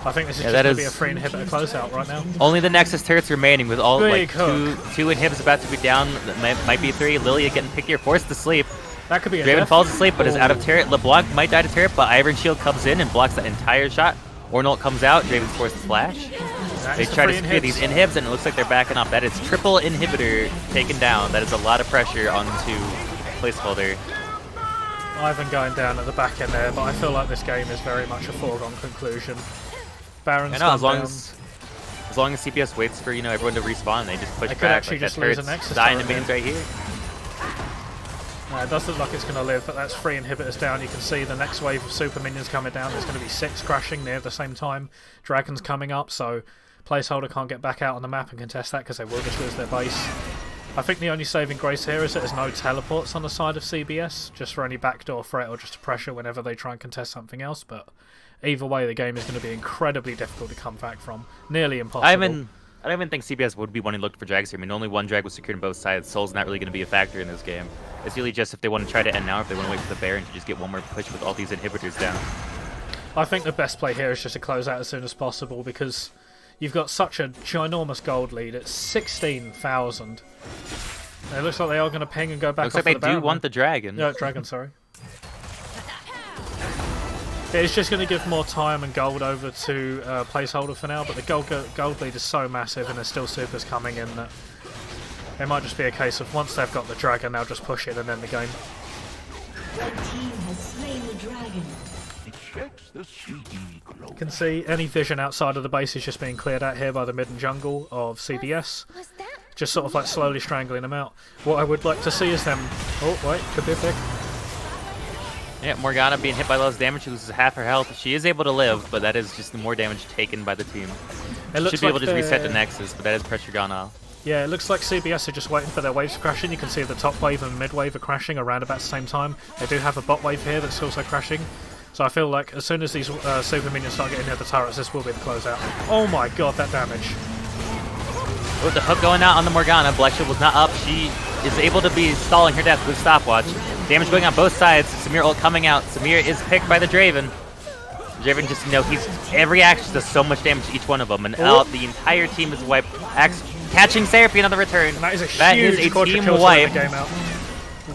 I think this is just going to be a 3 inhibitor closeout right now. Only the Nexus turrets remaining with all Big like two inhibs about to be down. That might be 3. Lilia getting picked here, forced to sleep. That could be a Draven death. falls asleep but is out of turret. LeBlanc might die to turret, but Iron Shield comes in and blocks that entire shot. Ornn comes out. Draven's forced to flash. They try to secure these inhibs, and it looks like they're backing up. That is triple inhibitor taken down. That is a lot of pressure onto placeholder. Ivan going down at the back end there, but I feel like this game is very much a foregone conclusion. Baron's I know, as long down. as CPS waits for, you know, everyone to respawn, they just push They could back. actually Like just that lose a turret's Nexus dying to turret minions right here. It does look like it's going to live, but that's 3 inhibitors down. You can see the next wave of super minions coming down. There's going to be 6 crashing near the same time. Dragons coming up, so placeholder can't get back out on the map and contest that because they will just lose their base. I think the only saving grace here is that there's no teleports on the side of CBS, just for any backdoor threat or just to pressure whenever they try and contest something else. But either way, the game is going to be incredibly difficult to come back from. Nearly impossible. I don't even think CBS would be wanting to look for drags here. I mean, only 1 drag was secured on both sides. Soul's not really going to be a factor in this game. It's really just if they want to try to end now, if they want to wait for the Baron to just get one more push with all these inhibitors down. I think the best play here is just to close out as soon as possible because you've got such a ginormous gold lead. It's 16,000. It looks like they are going to ping and go back. Looks off like for they the do Baron. want the dragon. Yeah, dragon, sorry. It's just going to give more time and gold over to placeholder for now, but the gold lead is so massive and there's still supers coming in that it might just be a case of once they've got the dragon, they'll just push it and end the game. Red team has slain the dragon. You can see any vision outside of the base is just being cleared out here by the mid and jungle of CBS. Just sort of like slowly strangling them out. What I would like to see is them... Oh, wait, could be a pick. Yeah, Morgana being hit by less damage, she loses half her health. She is able to live, but that is just more damage taken by the team. It looks Should be able to like just reset the Nexus, but that is pressure gone off. Yeah, it looks like CBS are just waiting for their waves to crash in. You can see the top wave and mid wave are crashing around about the same time. They do have a bot wave here that's also crashing. So I feel like as soon as these super minions start getting near the turrets, this will be the closeout. Oh my god, that damage. With the hook going out on the Morgana, Black Shield was not up. She is able to be stalling her death with stopwatch. Damage going on both sides. Samir ult coming out. Samir is picked by the Draven. Draven just, every action does so much damage to each one of them, and the entire team is wiped. Catching Seraphine on the return. And that is a huge team wipe. Game out.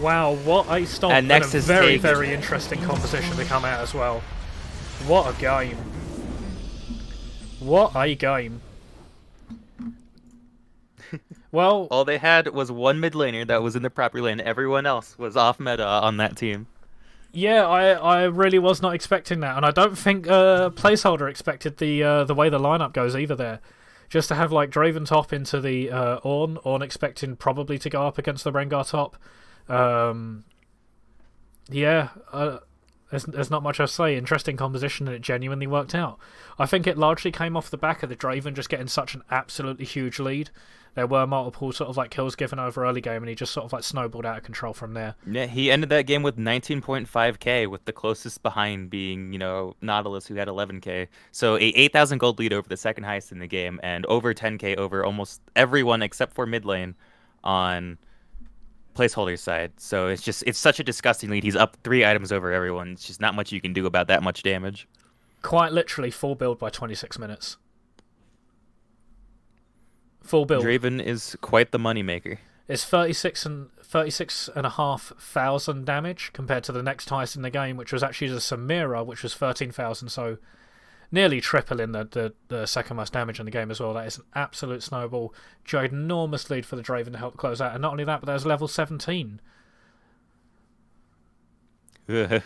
Wow, what a stomp and a very, very interesting composition to come out as well. What a game. What a game. Well, all they had was one mid laner that was in the proper lane. Everyone else was off meta on that team. Yeah, I really was not expecting that, and I don't think Placeholder expected the way the lineup goes either there. Just to have like Draven top into the Ornn expecting probably to go up against the Rengar top. There's not much else to say. Interesting composition, and it genuinely worked out. I think it largely came off the back of the Draven just getting such an absolutely huge lead. There were multiple sort of like kills given over early game, and he just sort of like snowballed out of control from there. Yeah, he ended that game with 19.5k, with the closest behind being, Nautilus, who had 11k. So a 8,000 gold lead over the second highest in the game, and over 10k over almost everyone except for mid lane on placeholder's side. So it's such a disgusting lead. He's up 3 items over everyone. It's just not much you can do about that much damage. Quite literally full build by 26 minutes. Full build. Draven is quite the moneymaker. It's 36,500 damage compared to the next highest in the game, which was actually the Samira, which was 13,000. So nearly tripling the second most damage in the game as well. That is an absolute snowball. Ginormous lead for the Draven to help close out. And not only that, but there's level 17. Yeah,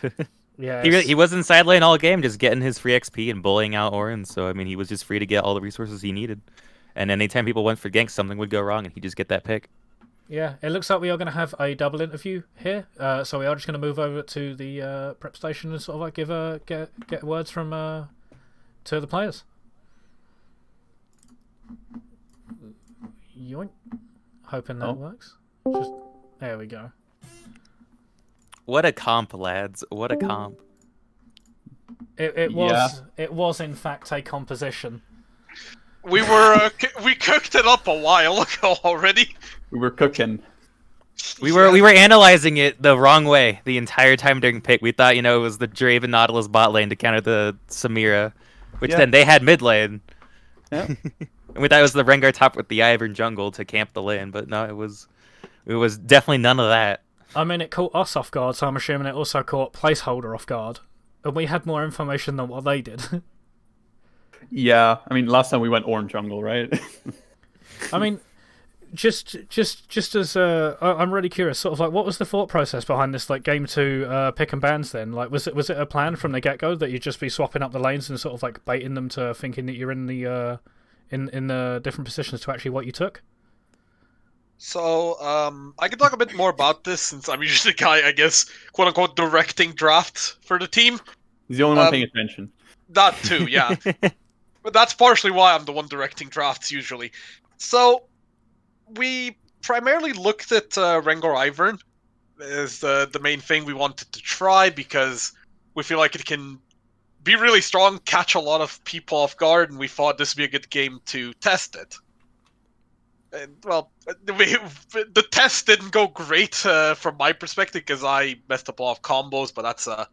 he was in side lane all game, just getting his free XP and bullying out Ornn. So I mean, he was just free to get all the resources he needed. And anytime people went for ganks, something would go wrong, and he'd just get that pick. Yeah, it looks like we are going to have a double interview here. So we are just going to move over to the prep station and sort of like get words from two of the players. Yoink. Hoping that works. There we go. What a comp, lads! What a comp. It was in fact a composition. We cooked it up a while ago already. We were cooking. We were analyzing it the wrong way the entire time during pick. We thought, it was the Draven Nautilus bot lane to counter the Samira, which then they had mid lane. Yeah. And we thought it was the Rengar top with the Ivern jungle to camp the lane, but no, it was definitely none of that. I mean, it caught us off guard, so I'm assuming it also caught Placeholder off guard, and we had more information than what they did. Yeah, I mean, last time we went Ornn jungle, right? I mean, just as I'm really curious, sort of like, what was the thought process behind this, like game 2 pick and bans? Then, like, was it a plan from the get go that you'd just be swapping up the lanes and sort of like baiting them to thinking that you're in the in the different positions to actually what you took? So, I can talk a bit more about this since I'm usually the guy, I guess, quote unquote, directing drafts for the team. He's the only one paying attention. That too, yeah. But that's partially why I'm the one directing drafts usually. So, we primarily looked at Rengar Ivern as the main thing we wanted to try because we feel like it can be really strong, catch a lot of people off guard, and we thought this would be a good game to test it. And, well, the test didn't go great from my perspective because I messed up a lot of combos, but that's a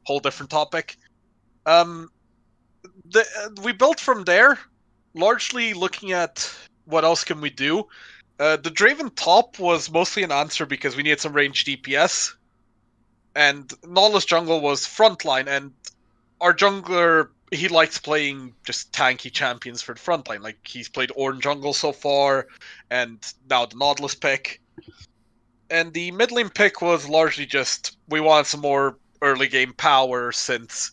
whole different topic. We built from there, largely looking at what else can we do. The Draven top was mostly an answer because we needed some ranged DPS, and Nautilus jungle was frontline, and our jungler, he likes playing just tanky champions for the front line. Like, he's played Orange Jungle so far, and now the Nautilus pick. And the mid lane pick was largely just, we want some more early game power since,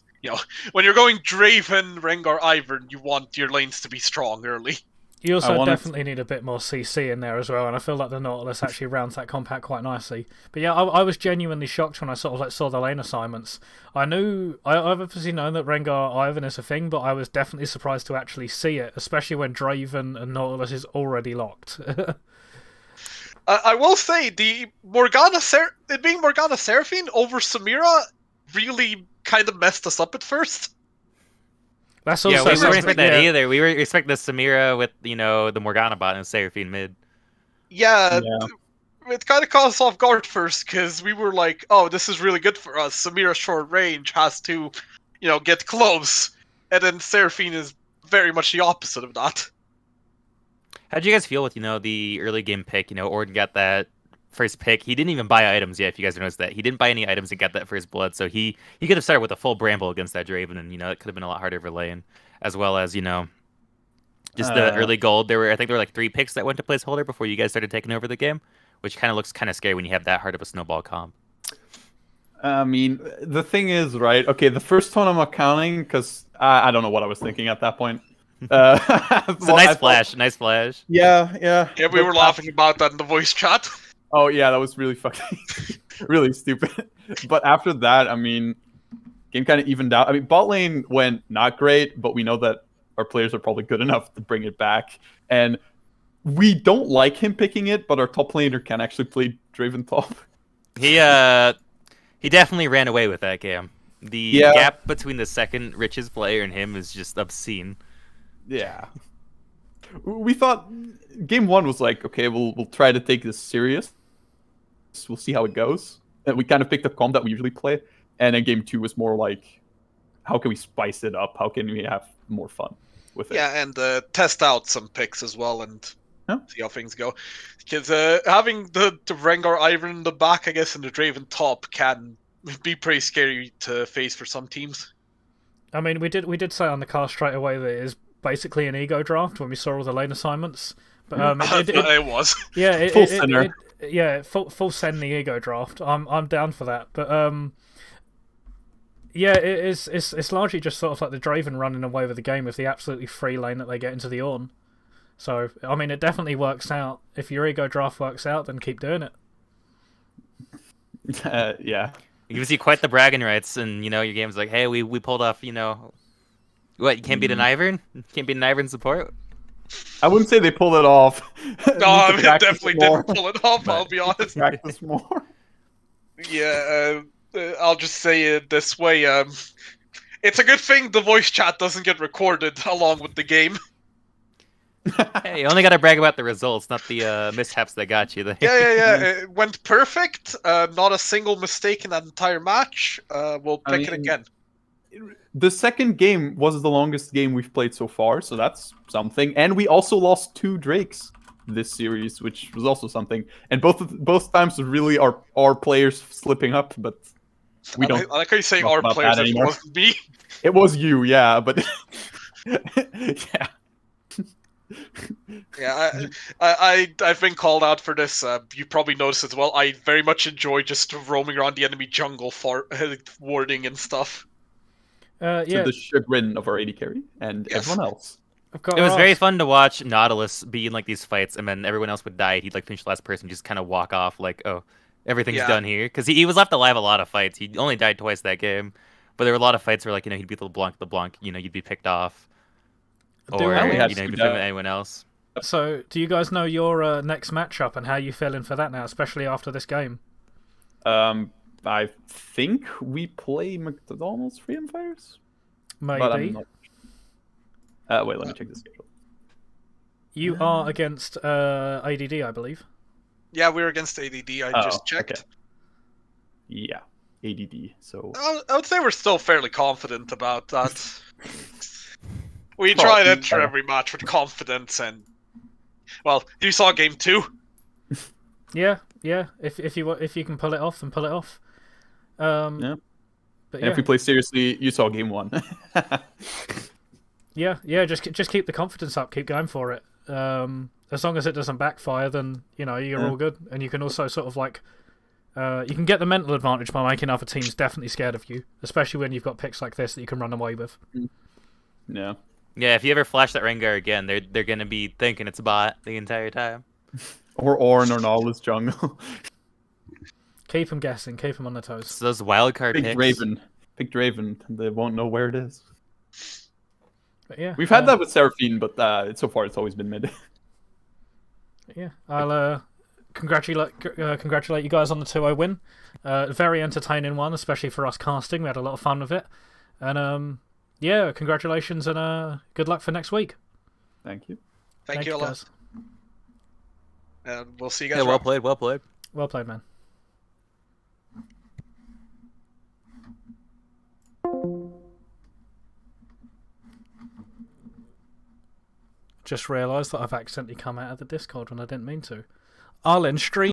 when you're going Draven, Rengar, Ivern, you want your lanes to be strong early. You also definitely need a bit more CC in there as well, and I feel like the Nautilus actually rounds that compat quite nicely. But yeah, I was genuinely shocked when I sort of saw the lane assignments. I've obviously known that Rengar Ivan is a thing, but I was definitely surprised to actually see it, especially when Draven and Nautilus is already locked. I will say, the it being Morgana Seraphine over Samira really kind of messed us up at first. That's also we weren't expecting that either. We were expecting the Samira with, the Morgana bot and Seraphine mid. Yeah, it kind of caught us off guard first, because we were like, oh, this is really good for us. Samira short range has to, get close. And then Seraphine is very much the opposite of that. How'd you guys feel with, the early game pick? Orden got that first pick. He didn't even buy items yet, if you guys noticed that. He didn't buy any items and got that first blood, so he could have started with a full Bramble against that Draven, and, it could have been a lot harder for lane. As well as, just the early gold. I think there were like 3 picks that went to placeholder before you guys started taking over the game, which kind of looks kind of scary when you have that hard of a snowball comp. I mean, the thing is, right? Okay, the first one I'm not counting because I don't know what I was thinking at that point. It's a nice flash. Nice flash. Yeah. Yeah, we were laughing about that in the voice chat. Oh yeah, that was really fucking, really stupid. But after that, I mean, game kind of evened out. I mean, bot lane went not great, but we know that our players are probably good enough to bring it back. And we don't like him picking it, but our top laner can actually play Draven top. He definitely ran away with that game. The gap between the second richest player and him is just obscene. Yeah. We thought game 1 was like, okay, we'll try to take this serious. We'll see how it goes. And we kind of picked a comp that we usually play. And then game 2 was more like, how can we spice it up? How can we have more fun with it? Yeah, and test out some picks as well and see how things go. Because having the Rengar Ivern in the back, I guess, and the Draven top can be pretty scary to face for some teams. I mean, we did say on the cast straight away that it is basically an ego draft when we saw all the lane assignments. But it was. Yeah, full center. Full send the ego draft. I'm down for that. But yeah, it's largely just sort of like the Draven running away with the game with the absolutely free lane that they get into the Ornn. So I mean, it definitely works out. If your ego draft works out, then keep doing it. Yeah. It gives you quite the bragging rights, and your game's like, hey, we pulled off, what, you can't beat an Ivern? You can't beat an Ivern support? I wouldn't say they pulled it off. No, I mean, definitely didn't pull it off, I'll be honest. Practice more. Yeah, I'll just say it this way. It's a good thing the voice chat doesn't get recorded along with the game. Hey, you only got to brag about the results, not the mishaps that got you there. Yeah. It went perfect. Not a single mistake in that entire match. We'll pick it again. The second game was the longest game we've played so far, so that's something. And we also lost 2 Drakes this series, which was also something. And both times really our players slipping up, but we don't. I like how you say our players. It wasn't me. It was you, yeah, but yeah. Yeah, I've been called out for this. You probably noticed as well. I very much enjoy just roaming around the enemy jungle for warding and stuff. Yeah. To the chagrin of our AD carry and everyone else. It was very fun to watch Nautilus be in like these fights, and then everyone else would die. He'd like finish the last person, just kind of walk off, like, oh, everything's done here. Because he was left alive a lot of fights. He only died twice that game, but there were a lot of fights where like he'd be the LeBlanc, you'd be picked off. Or you'd be with anyone else. So, do you guys know your next matchup and how you feeling for that now, especially after this game? I think we play McDonald's Freedom Fighters. Maybe. But I'm not... wait, let me check the schedule. You are against ADD, I believe. Yeah, we're against ADD. I just checked. Okay. Yeah, ADD. So I would say we're still fairly confident about that. We try to enter every match with confidence, and well, you saw game 2. Yeah. If you can pull it off, then pull it off. But But And if we play seriously, you saw game 1. yeah, just keep the confidence up, keep going for it. As long as it doesn't backfire, then you're all good, and you can also sort of like you can get the mental advantage by making other teams definitely scared of you, especially when you've got picks like this that you can run away with. Yeah. Yeah, if you ever flash that Rengar again, they're gonna be thinking it's a bot the entire time. Or Ornn or Nautilus jungle. Keep them guessing, keep them on their toes. So those wildcard Big picks. Draven. Big Draven. They won't know where it is. But yeah, We've had that with Seraphine, but so far it's always been mid. Yeah, I'll congratulate you guys on the 2-0 win. Very entertaining one, especially for us casting. We had a lot of fun with it, and yeah, congratulations and good luck for next week. Thank you. Thank you a lot. guys. And we'll see you guys Yeah, well around. played, well played. Well played, man. Just realised that I've accidentally come out of the Discord when I didn't mean to. I'll end stream.